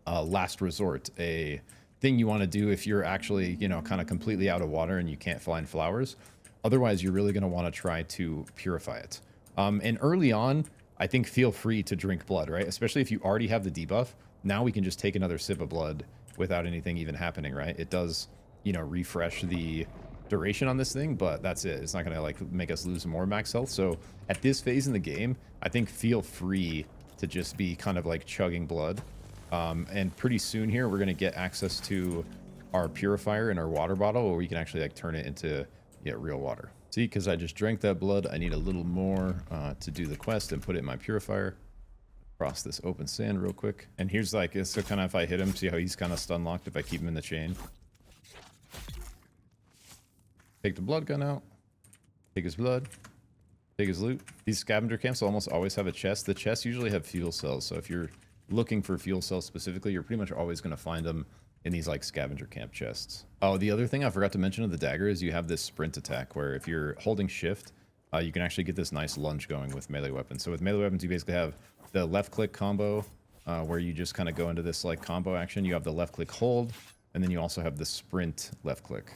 last resort, a thing you want to do if you're actually, you know, kind of completely out of water and you can't find flowers. Otherwise, you're really going to want to try to purify it. And early on, I think feel free to drink blood, right? Especially if you already have the debuff. Now we can just take another sip of blood without anything even happening, right? It does, you know, refresh the duration on this thing, but that's it. It's not going to like make us lose more max health. So at this phase in the game, I think feel free to just be kind of like chugging blood. And pretty soon here, we're going to get access to our purifier in our water bottle, where we can actually like turn it into real water. See, because I just drank that blood, I need a little more to do the quest and put it in my purifier. Cross this open sand real quick. And here's like, so kind of if I hit him, see how he's kind of stun locked if I keep him in the chain. Take the blood gun out. Take his blood. Take his loot. These scavenger camps will almost always have a chest. The chests usually have fuel cells. So if you're looking for fuel cells specifically, you're pretty much always going to find them in these like scavenger camp chests. Oh, the other thing I forgot to mention of the dagger is you have this sprint attack where if you're holding shift, you can actually get this nice lunge going with melee weapons. So with melee weapons, you basically have the left click combo where you just kind of go into this like combo action. You have the left click hold, and then you also have the sprint left click.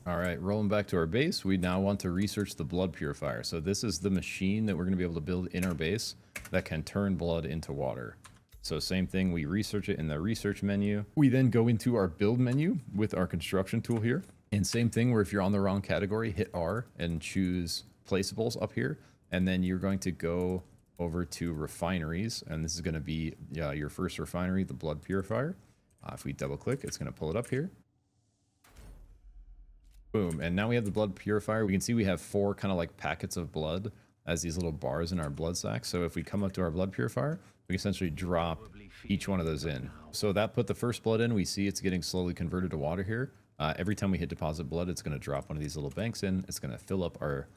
All right, rolling back to our base, we now want to research the blood purifier. So this is the machine that we're going to be able to build in our base that can turn blood into water. So same thing, we research it in the research menu. We then go into our build menu with our construction tool here. And same thing where if you're on the wrong category, hit R and choose placeables up here. And then you're going to go over to refineries. And this is going to be your first refinery, the blood purifier. If we double click, it's going to pull it up here. Boom, and now we have the blood purifier. We can see we have 4 kind of like packets of blood as these little bars in our blood sack. So if we come up to our blood purifier, we can essentially drop each one of those in. So that put the first blood in. We see it's getting slowly converted to water here. Every time we hit deposit blood, it's going to drop one of these little banks in. It's going to fill up our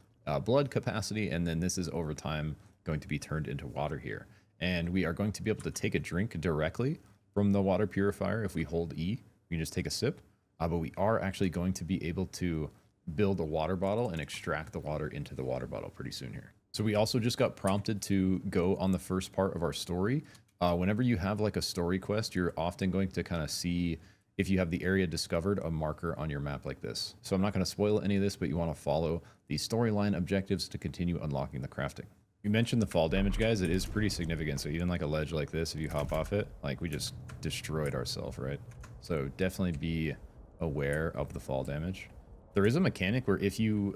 blood capacity, and then this is over time going to be turned into water here. And we are going to be able to take a drink directly from the water purifier. If we hold E, we can just take a sip. But we are actually going to be able to build a water bottle and extract the water into the water bottle pretty soon here. So we also just got prompted to go on the first part of our story. Whenever you have like a story quest, you're often going to kind of see if you have the area discovered, a marker on your map like this. So I'm not going to spoil any of this, but you want to follow the storyline objectives to continue unlocking the crafting. We mentioned the fall damage, guys. It is pretty significant. So even like a ledge like this, if you hop off it, like we just destroyed ourselves, right? So definitely be aware of the fall damage. There is a mechanic where if you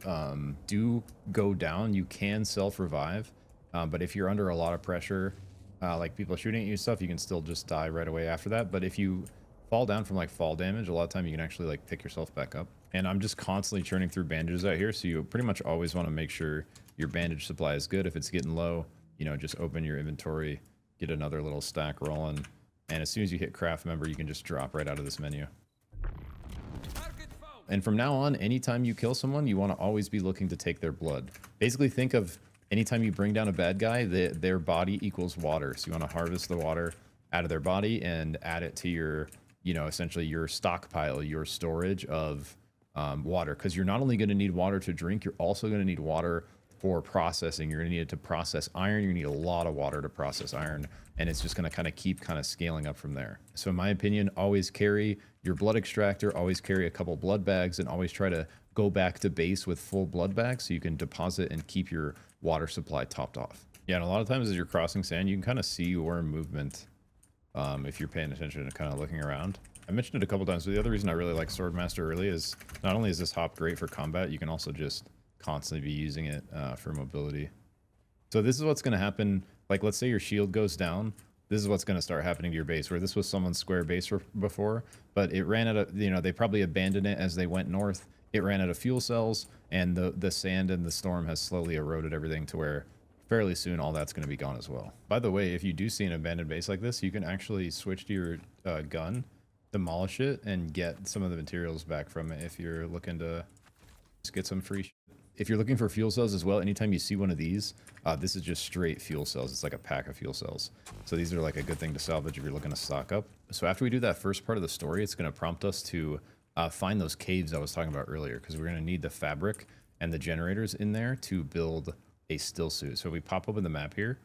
do go down, you can self-revive, but if you're under a lot of pressure, like people shooting at you and stuff, you can still just die right away after that. But if you fall down from like fall damage, a lot of time you can actually like pick yourself back up. And I'm just constantly churning through bandages out here, so you pretty much always want to make sure your bandage supply is good. If it's getting low, you know, just open your inventory, get another little stack rolling, and as soon as you hit craft member, you can just drop right out of this menu. And from now on, anytime you kill someone, you want to always be looking to take their blood. Basically, think of anytime you bring down a bad guy, their body equals water. So you want to harvest the water out of their body and add it to your, you know, essentially your stockpile, your storage of water. Because you're not only going to need water to drink, you're also going to need water for processing. You're going to need it to process iron. You're going to need a lot of water to process iron. And it's just going to kind of keep scaling up from there. So in my opinion, always carry your blood extractor, always carry a couple blood bags, and always try to go back to base with full blood bags so you can deposit and keep your water supply topped off. Yeah, and a lot of times as you're crossing sand, you can kind of see worm movement if you're paying attention and kind of looking around. I mentioned it a couple times, but the other reason I really like Swordmaster early is not only is this hop great for combat, you can also just constantly be using it for mobility. So this is what's going to happen. Like, let's say your shield goes down. This is what's going to start happening to your base, where this was someone's square base before, but it ran out of, you know, they probably abandoned it as they went north. It ran out of fuel cells, and the sand and the storm has slowly eroded everything to where fairly soon all that's going to be gone as well. By the way, if you do see an abandoned base like this, you can actually switch to your gun, demolish it, and get some of the materials back from it if you're looking to just get some free shit. If you're looking for fuel cells as well, anytime you see one of these, this is just straight fuel cells. It's like a pack of fuel cells. So these are like a good thing to salvage if you're looking to stock up. So after we do that first part of the story, it's going to prompt us to find those caves I was talking about earlier, because we're going to need the fabric and the generators in there to build a Stillsuit. So we pop open the map here.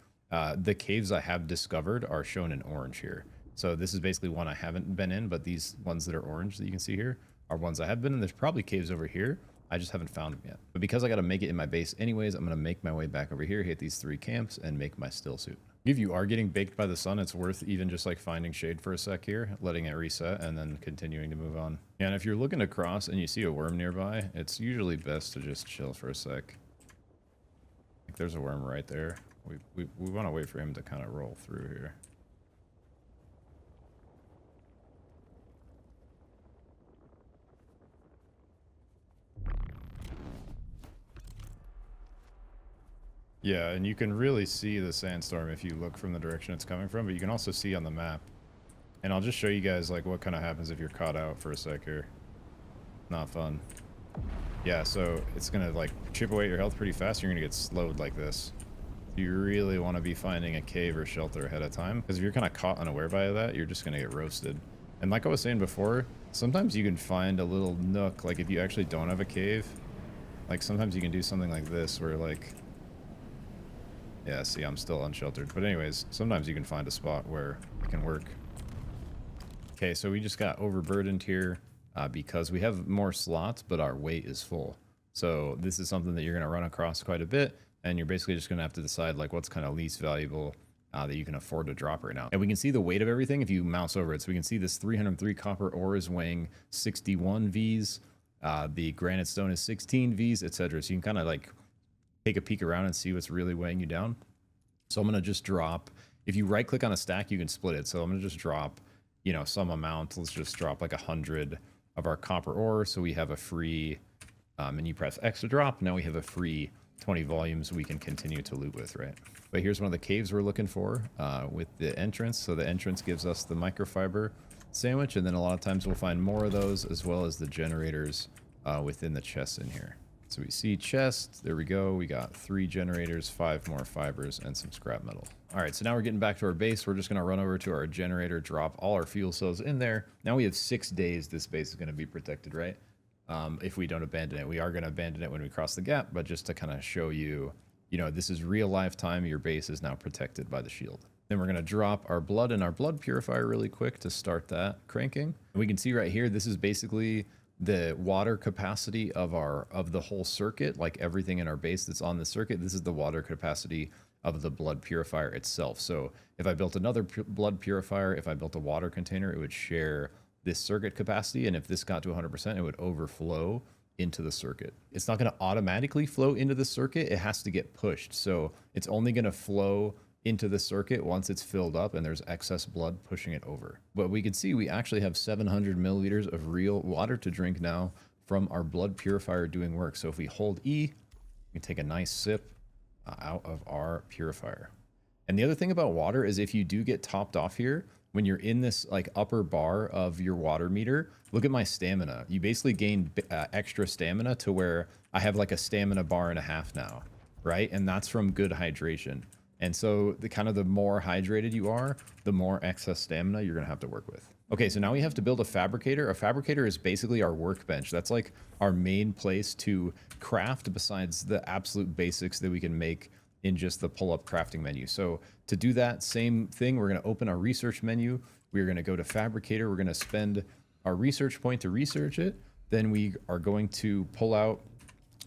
The caves I have discovered are shown in orange here. So this is basically one I haven't been in, but these ones that are orange that you can see here are ones I have been in. There's probably caves over here. I just haven't found them yet. But because I got to make it in my base anyways, I'm going to make my way back over here, hit these 3 camps, and make my Stillsuit. If you are getting baked by the sun, it's worth even just like finding shade for a sec here, letting it reset, and then continuing to move on. And if you're looking to cross and you see a worm nearby, it's usually best to just chill for a sec. Like there's a worm right there. We want to wait for him to kind of roll through here. Yeah, and you can really see the sandstorm if you look from the direction it's coming from, but you can also see on the map. And I'll just show you guys like what kind of happens if you're caught out for a sec here. Not fun. Yeah, so it's gonna like chip away at your health pretty fast. You're gonna get slowed like this. You really want to be finding a cave or shelter ahead of time, because if you're kind of caught unaware by that, you're just gonna get roasted. And like I was saying before, sometimes you can find a little nook, like if you actually don't have a cave, like sometimes you can do something like this where like, yeah, see, I'm still unsheltered. But anyways, sometimes you can find a spot where it can work. Okay, so we just got overburdened here because we have more slots, but our weight is full. So this is something that you're going to run across quite a bit, and you're basically just going to have to decide like what's kind of least valuable that you can afford to drop right now. And we can see the weight of everything if you mouse over it. So we can see this 303 copper ore is weighing 61 Vs. The granite stone is 16 Vs, etc. So you can kind of like take a peek around and see what's really weighing you down. So I'm going to just drop, if you right click on a stack, you can split it. So I'm going to just drop, you know, some amount. Let's just drop like 100 of our copper ore. So we have a free, and you press X to drop. Now we have a free 20 volumes we can continue to loot with, right? But here's one of the caves we're looking for with the entrance. So the entrance gives us the microfiber sandwich, and then a lot of times we'll find more of those, as well as the generators within the chests in here. So we see chest, there we go. We got 3 generators, 5 more fibers, and some scrap metal. All right, so now we're getting back to our base. We're just gonna run over to our generator, drop all our fuel cells in there. Now we have 6 days this base is gonna be protected, right? If we don't abandon it. We are gonna abandon it when we cross the gap, but just to kind of show you, you know, this is real life time. Your base is now protected by the shield. Then we're gonna drop our blood and our blood purifier really quick to start that cranking. And we can see right here, this is basically the water capacity of the whole circuit, like everything in our base that's on the circuit. This is the water capacity of the blood purifier itself. So if I built another blood purifier, if I built a water container, it would share this circuit capacity. And if this got to 100%, it would overflow into the circuit. It's not going to automatically flow into the circuit. It has to get pushed. So it's only going to flow into the circuit once it's filled up and there's excess blood pushing it over. But we can see we actually have 700 milliliters of real water to drink now from our blood purifier doing work. So if we hold E, we can take a nice sip out of our purifier. And the other thing about water is if you do get topped off here, when you're in this like upper bar of your water meter, look at my stamina. You basically gain extra stamina to where I have like a stamina bar and a half now, right? And that's from good hydration. And so the more hydrated you are, the more excess stamina you're gonna have to work with. Okay, so now we have to build a fabricator. A fabricator is basically our workbench. That's like our main place to craft besides the absolute basics that we can make in just the pull-up crafting menu. So to do that same thing, we're gonna open our research menu. We're gonna go to fabricator. We're gonna spend our research point to research it. Then we are going to pull out,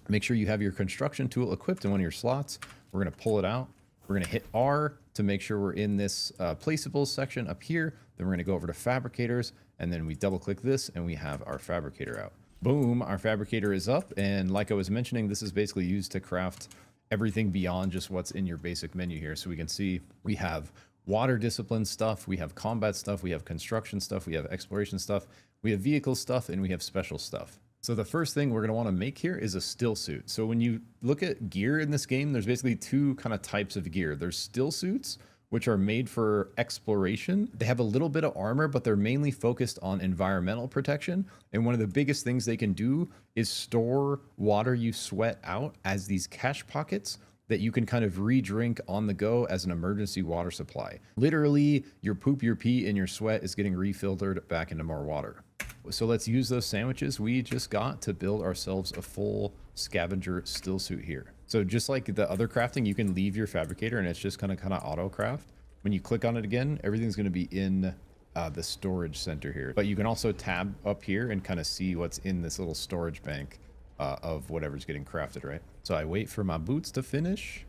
make sure you have your construction tool equipped in one of your slots. We're gonna pull it out. We're going to hit R to make sure we're in this placeables section up here. Then we're going to go over to fabricators, and then we double click this and we have our fabricator out. Boom, our fabricator is up. And like I was mentioning, this is basically used to craft everything beyond just what's in your basic menu here. So we can see we have water discipline stuff, we have combat stuff, we have construction stuff, we have exploration stuff, we have vehicle stuff, and we have special stuff. So the first thing we're going to want to make here is a stillsuit. So when you look at gear in this game, there's basically 2 kind of types of gear. There's stillsuits, which are made for exploration. They have a little bit of armor, but they're mainly focused on environmental protection. And one of the biggest things they can do is store water you sweat out as these catch pockets that you can kind of re-drink on the go as an emergency water supply. Literally, your poop, your pee, and your sweat is getting refiltered back into more water. So let's use those sandwiches we just got to build ourselves a full scavenger stillsuit here. So just like the other crafting, you can leave your fabricator and it's just kind of auto craft. When you click on it again, everything's going to be in the storage center here. But you can also tab up here and kind of see what's in this little storage bank of whatever's getting crafted, right? So I wait for my boots to finish.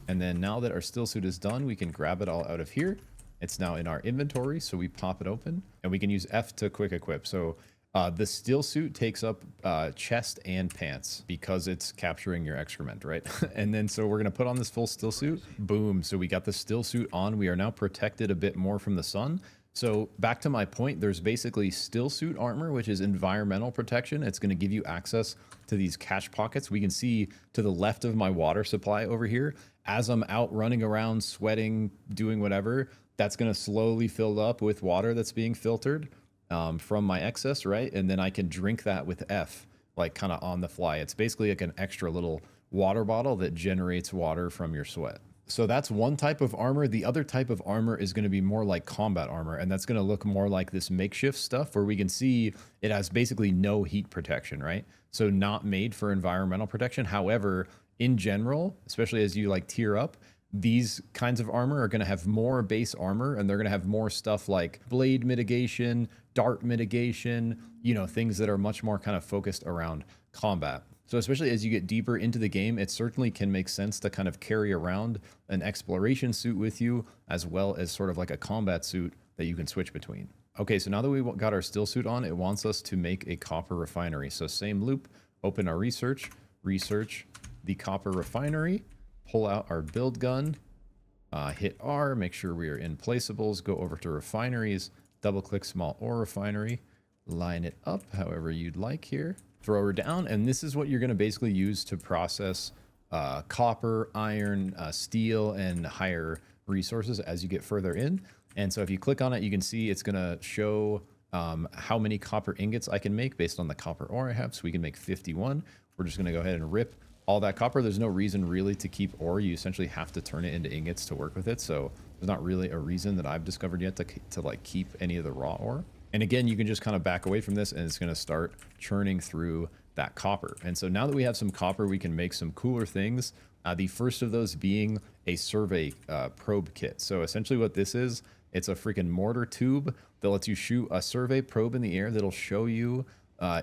And then now that our stillsuit is done, we can grab it all out of here. It's now in our inventory, so we pop it open, and we can use F to quick equip. So the stillsuit takes up chest and pants because it's capturing your excrement, right? And then so we're gonna put on this full stillsuit. Boom, so we got the stillsuit on. We are now protected a bit more from the sun. So back to my point, there's basically stillsuit armor, which is environmental protection. It's gonna give you access to these catch pockets. We can see to the left of my water supply over here, as I'm out running around, sweating, doing whatever, that's going to slowly fill up with water that's being filtered from my excess, right? And then I can drink that with F like kind of on the fly. It's basically like an extra little water bottle that generates water from your sweat. So that's one type of armor. The other type of armor is going to be more like combat armor, and that's going to look more like this makeshift stuff where we can see it has basically no heat protection, right? So not made for environmental protection. However, in general, especially as you like tier up, these kinds of armor are going to have more base armor, and they're going to have more stuff like blade mitigation, dart mitigation, you know, things that are much more kind of focused around combat. So especially as you get deeper into the game, it certainly can make sense to kind of carry around an exploration suit with you, as well as sort of like a combat suit that you can switch between. Okay, so now that we got our Stillsuit on, it wants us to make a copper refinery. So same loop, open our research the copper refinery, pull out our build gun, hit R, make sure we are in placeables, go over to refineries, double click small ore refinery, line it up however you'd like here. Throw her down, and this is what you're going to basically use to process copper, iron, steel, and higher resources as you get further in. And so if you click on it, you can see it's going to show how many copper ingots I can make based on the copper ore I have. So we can make 51. We're just going to go ahead and rip all that copper. There's no reason really to keep ore. You essentially have to turn it into ingots to work with it. So there's not really a reason that I've discovered yet to like keep any of the raw ore. And again, you can just kind of back away from this and it's going to start churning through that copper. And so now that we have some copper, we can make some cooler things. The first of those being a survey probe kit. So essentially what this is, it's a freaking mortar tube that lets you shoot a survey probe in the air that'll show you,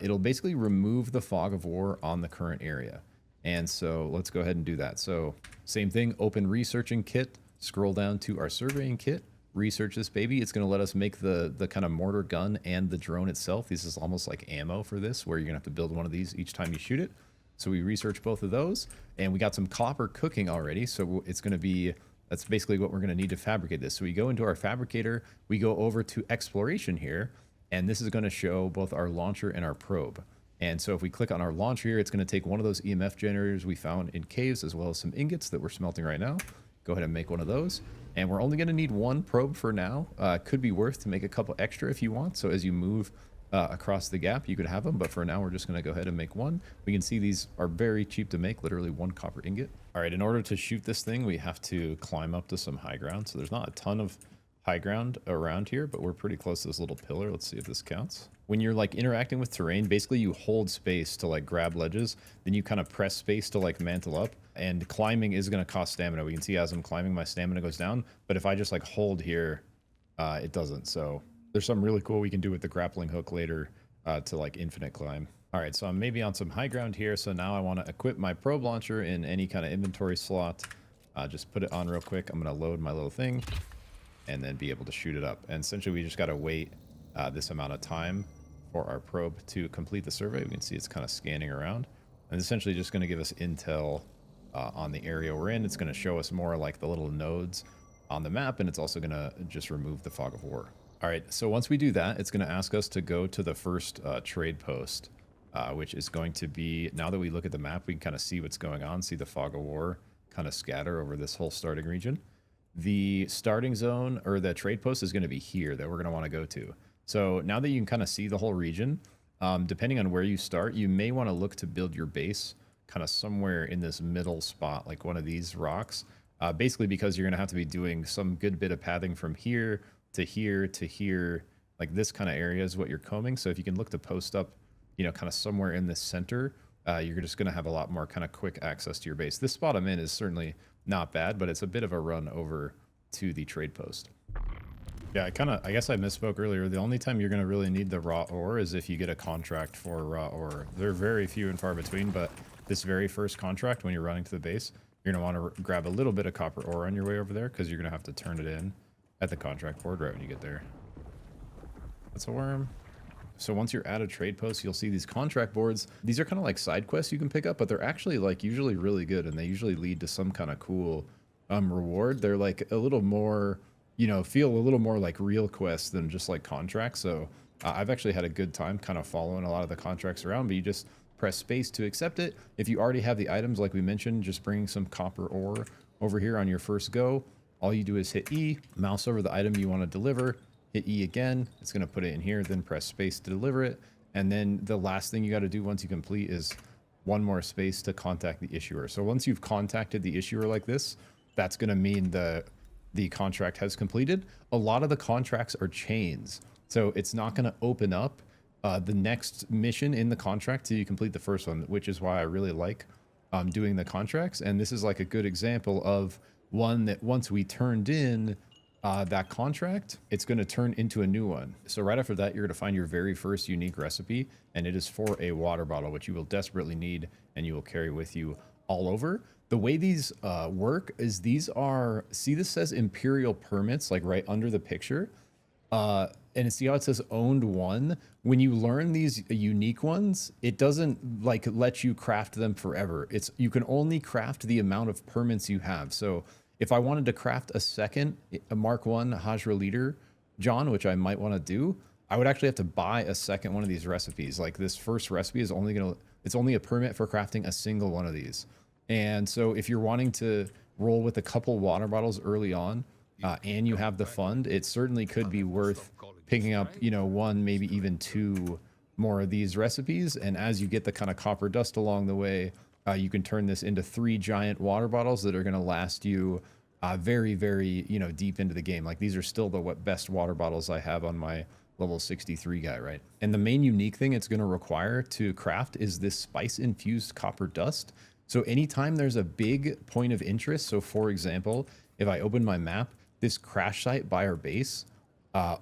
it'll basically remove the fog of war on the current area. And so let's go ahead and do that. So same thing, open researching kit, scroll down to our surveying kit, research this baby. It's going to let us make the kind of mortar gun and the drone itself. This is almost like ammo for this, where you're going to have to build one of these each time you shoot it. So we research both of those, and we got some copper cooking already. So it's going to be, that's basically what we're going to need to fabricate this. So we go into our fabricator, we go over to exploration here, and this is going to show both our launcher and our probe. And so if we click on our launcher here, it's going to take one of those EMF generators we found in caves, as well as some ingots that we're smelting right now. Go ahead and make one of those. And we're only going to need one probe for now. Could be worth to make a couple extra if you want. So as you move across the gap, you could have them. But for now, we're just going to go ahead and make one. We can see these are very cheap to make, literally one copper ingot. All right, in order to shoot this thing, we have to climb up to some high ground. So there's not a ton of high ground around here, but we're pretty close to this little pillar. Let's see if this counts. When you're like interacting with terrain, basically you hold space to like grab ledges, then you kind of press space to like mantle up, and climbing is going to cost stamina. We can see as I'm climbing, my stamina goes down, but if I just like hold here, it doesn't. So there's something really cool we can do with the grappling hook later to like infinite climb. All right, so I'm maybe on some high ground here. So now I want to equip my probe launcher in any kind of inventory slot. Just put it on real quick. I'm going to load my little thing and then be able to shoot it up. And essentially we just got to wait this amount of time for our probe to complete the survey. We can see it's kind of scanning around, and it's essentially just going to give us intel on the area we're in. It's going to show us more like the little nodes on the map, and it's also going to just remove the fog of war. All right, so once we do that, it's going to ask us to go to the first trade post, which is going to be, now that we look at the map, we can kind of see what's going on, see the fog of war kind of scatter over this whole starting region. The starting zone, or the trade post, is going to be here that we're going to want to go to. So now that you can kind of see the whole region, depending on where you start, you may want to look to build your base kind of somewhere in this middle spot, like one of these rocks, basically because you're going to have to be doing some good bit of pathing from here to here to here. Like this kind of area is what you're combing. So if you can look to post up, you know, kind of somewhere in the center, you're just going to have a lot more kind of quick access to your base. This spot I'm in is certainly not bad, but it's a bit of a run over to the trade post. Yeah, I guess I misspoke earlier. The only time you're going to really need the raw ore is if you get a contract for raw ore. They're very few and far between, but this very first contract, when you're running to the base, you're going to want to grab a little bit of copper ore on your way over there, because you're going to have to turn it in at the contract board right when you get there. That's a worm. So once you're at a trade post, you'll see these contract boards. These are kind of like side quests you can pick up, but they're actually like usually really good, and they usually lead to some kind of cool reward. They're like a little more, you know, feel a little more like real quests than just like contracts. So I've actually had a good time kind of following a lot of the contracts around, but you just press space to accept it. If you already have the items, like we mentioned, just bringing some copper ore over here on your first go, all you do is hit E, mouse over the item you want to deliver, hit E again, it's going to put it in here, then press space to deliver it. And then the last thing you got to do once you complete is one more space to contact the issuer. So once you've contacted the issuer like this, that's going to mean the contract has completed. A lot of the contracts are chains, so it's not going to open up the next mission in the contract till you complete the first one, which is why I really like doing the contracts. And this is like a good example of one that once we turned in that contract, it's going to turn into a new one. So right after that, you're going to find your very first unique recipe, and it is for a water bottle, which you will desperately need and you will carry with you all over. The way these work is these are, see, this says Imperial permits, like right under the picture. And see how it says owned one? When you learn these unique ones, it doesn't like let you craft them forever. It's, you can only craft the amount of permits you have. So if I wanted to craft a second, a Mark 1 Hajra leader, John, which I might want to do, I would actually have to buy a second one of these recipes. Like this first recipe is only going to, it's only a permit for crafting a single one of these. And so if you're wanting to roll with a couple water bottles early on, and you have the fund, it certainly could be worth picking up, you know, one, maybe even two more of these recipes. And as you get the kind of copper dust along the way, you can turn this into 3 giant water bottles that are going to last you very, very, you know, deep into the game. Like these are still the best water bottles I have on my level 63 guy, right? And the main unique thing it's going to require to craft is this spice-infused copper dust. So anytime there's a big point of interest, so for example, if I open my map, this crash site by our base,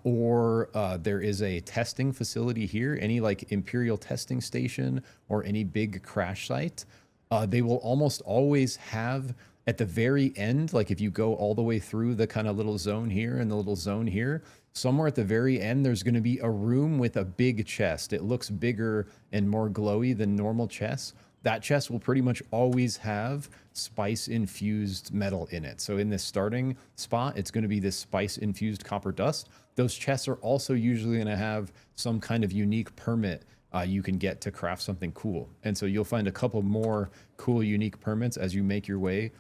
or there is a testing facility here, any like Imperial testing station or any big crash site, they will almost always have at the very end, like if you go all the way through the kind of little zone here and the little zone here, somewhere at the very end, there's going to be a room with a big chest. It looks bigger and more glowy than normal chests. That chest will pretty much always have spice-infused metal in it. So in this starting spot, it's going to be this spice-infused copper dust. Those chests are also usually going to have some kind of unique permit you can get to craft something cool. And so you'll find a couple more cool unique permits as you make your way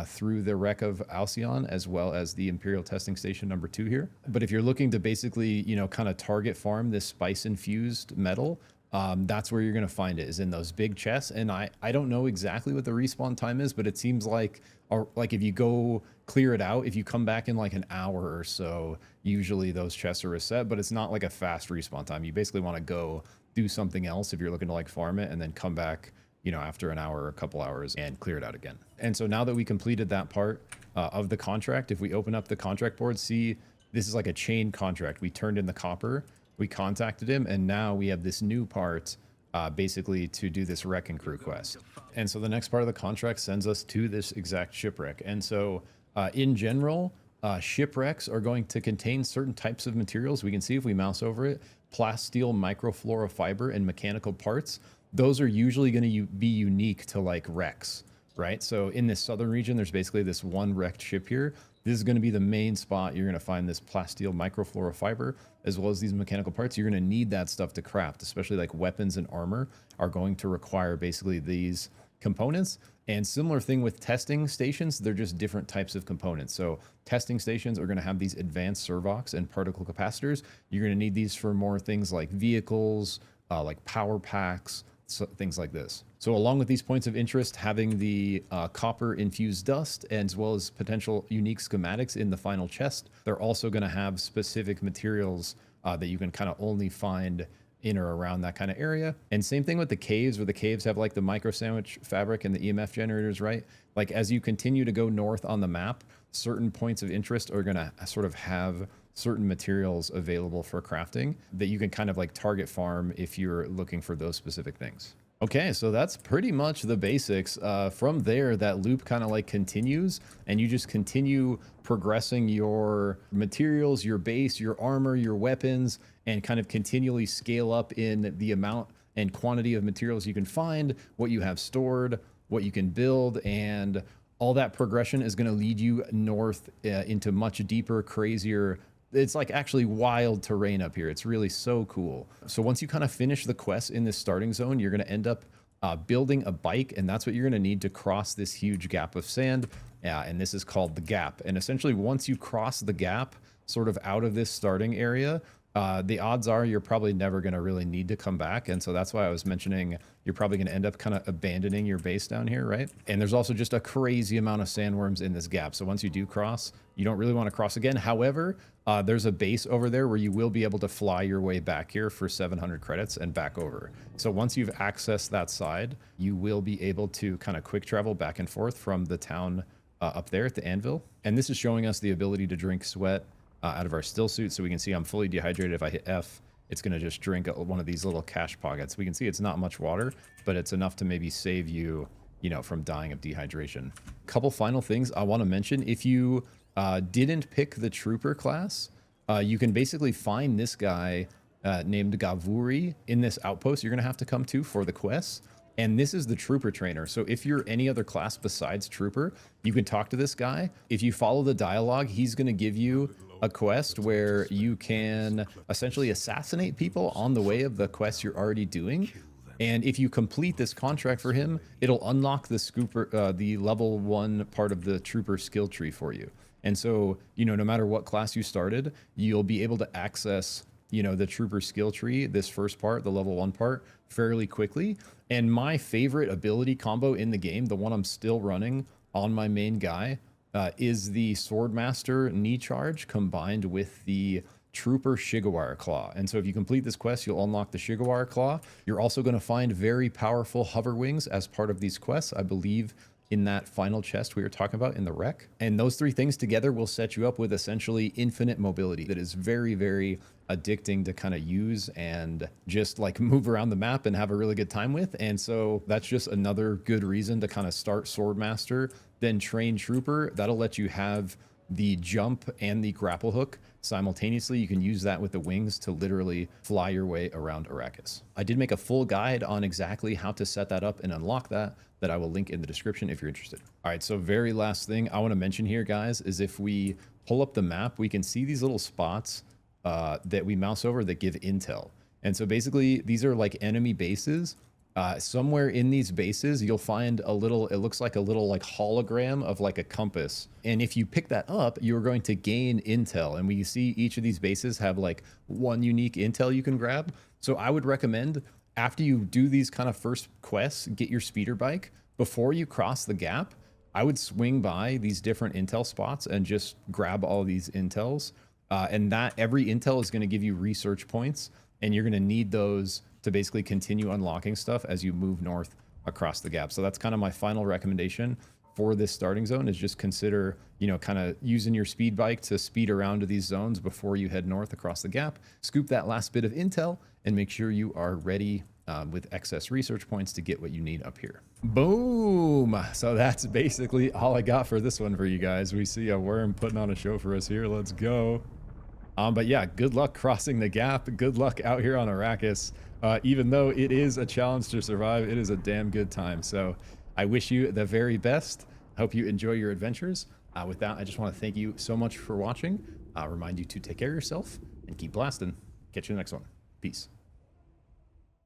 through the wreck of Alcyon, as well as the Imperial Testing Station number 2 here. But if you're looking to basically, you know, kind of target farm this spice-infused metal, that's where you're going to find it, is in those big chests. And I don't know exactly what the respawn time is, but it seems like if you go clear it out, if you come back in like an hour or so, usually those chests are reset, but it's not like a fast respawn time. You basically want to go do something else if you're looking to like farm it and then come back, you know, after an hour or a couple hours and clear it out again. And so now that we completed that part of the contract, if we open up the contract board, see, this is like a chain contract. We turned in the copper, we contacted him, and now we have this new part basically to do this wreck and crew quest. And so the next part of the contract sends us to this exact shipwreck. And so in general, shipwrecks are going to contain certain types of materials. We can see if we mouse over it, plasteel, microflora fiber, and mechanical parts. Those are usually going to be unique to like wrecks, right? So in this southern region, there's basically this one wrecked ship here. This is going to be the main spot. You're going to find this plasteel microflora fiber, as well as these mechanical parts. You're going to need that stuff to craft, especially like weapons and armor are going to require basically these components. And similar thing with testing stations, they're just different types of components. So testing stations are going to have these advanced servox and particle capacitors. You're going to need these for more things like vehicles, like power packs, so things like this. So along with these points of interest, having the copper infused dust, as well as potential unique schematics in the final chest, they're also going to have specific materials that you can kind of only find in or around that kind of area. And same thing with the caves, where the caves have like the micro sandwich fabric and the EMF generators, right? Like as you continue to go north on the map, certain points of interest are going to sort of have certain materials available for crafting that you can kind of like target farm if you're looking for those specific things. Okay, so that's pretty much the basics. From there, that loop kind of like continues, and you just continue progressing your materials, your base, your armor, your weapons, and kind of continually scale up in the amount and quantity of materials you can find, what you have stored, what you can build, and all that progression is going to lead you north into much deeper, crazier. It's like actually wild terrain up here. It's really so cool. So once you kind of finish the quest in this starting zone, you're going to end up building a bike, and that's what you're going to need to cross this huge gap of sand. And this is called the gap. And essentially, once you cross the gap, sort of out of this starting area, the odds are you're probably never going to really need to come back. And so that's why I was mentioning you're probably going to end up kind of abandoning your base down here, right? And there's also just a crazy amount of sandworms in this gap. So once you do cross, you don't really want to cross again. However, there's a base over there where you will be able to fly your way back here for 700 credits and back over. So once you've accessed that side, you will be able to kind of quick travel back and forth from the town up there at the anvil. And this is showing us the ability to drink sweat out of our Stillsuit. So we can see I'm fully dehydrated. If I hit F, it's going to just drink one of these little Catchpockets. We can see it's not much water, but it's enough to maybe save you, you know, from dying of dehydration. Couple final things I want to mention. If you didn't pick the Trooper class, you can basically find this guy named Gavuri in this outpost you're going to have to come to for the quest. And this is the Trooper trainer. So if you're any other class besides Trooper, you can talk to this guy. If you follow the dialogue, he's going to give you a quest where you can essentially assassinate people on the way of the quest you're already doing. And if you complete this contract for him, it'll unlock the level 1 part of the Trooper skill tree for you. And so, you know, no matter what class you started, you'll be able to access, you know, the Trooper skill tree, this first part, the level 1 part, fairly quickly. And my favorite ability combo in the game, the one I'm still running on my main guy, is the Swordmaster knee charge combined with the Trooper Shigawara Claw. And so if you complete this quest, you'll unlock the Shigawara Claw. You're also going to find very powerful hover wings as part of these quests, I believe, in that final chest we were talking about in the wreck. And those 3 things together will set you up with essentially infinite mobility that is very, very addicting to kind of use and just like move around the map and have a really good time with. And so that's just another good reason to kind of start Swordmaster, then train Trooper. That'll let you have the jump and the grapple hook simultaneously. You can use that with the wings to literally fly your way around Arrakis. I did make a full guide on exactly how to set that up and unlock that I will link in the description if you're interested. All right, so very last thing I want to mention here, guys, is if we pull up the map, we can see these little spots that we mouse over that give intel. And so basically these are like enemy bases. Somewhere in these bases, you'll find a little, it looks like a little like hologram of like a compass. And if you pick that up, you're going to gain intel. And we see each of these bases have like one unique intel you can grab. So I would recommend after you do these kind of first quests, get your speeder bike. Before you cross the gap, I would swing by these different intel spots and just grab all these intels. And that every intel is going to give you research points, and you're going to need those to basically continue unlocking stuff as you move north across the gap. So that's kind of my final recommendation for this starting zone, is just consider, you know, kind of using your speed bike to speed around to these zones before you head north across the gap, scoop that last bit of intel, and make sure you are ready with excess research points to get what you need up here. Boom. So that's basically all I got for this one for you guys. We see a worm putting on a show for us here. Let's go. But yeah, good luck crossing the gap. Good luck out here on Arrakis. Even though it is a challenge to survive, it is a damn good time. So I wish you the very best. Hope you enjoy your adventures. With that, I just want to thank you so much for watching. Remind you to take care of yourself and keep blasting. Catch you in the next one. Peace.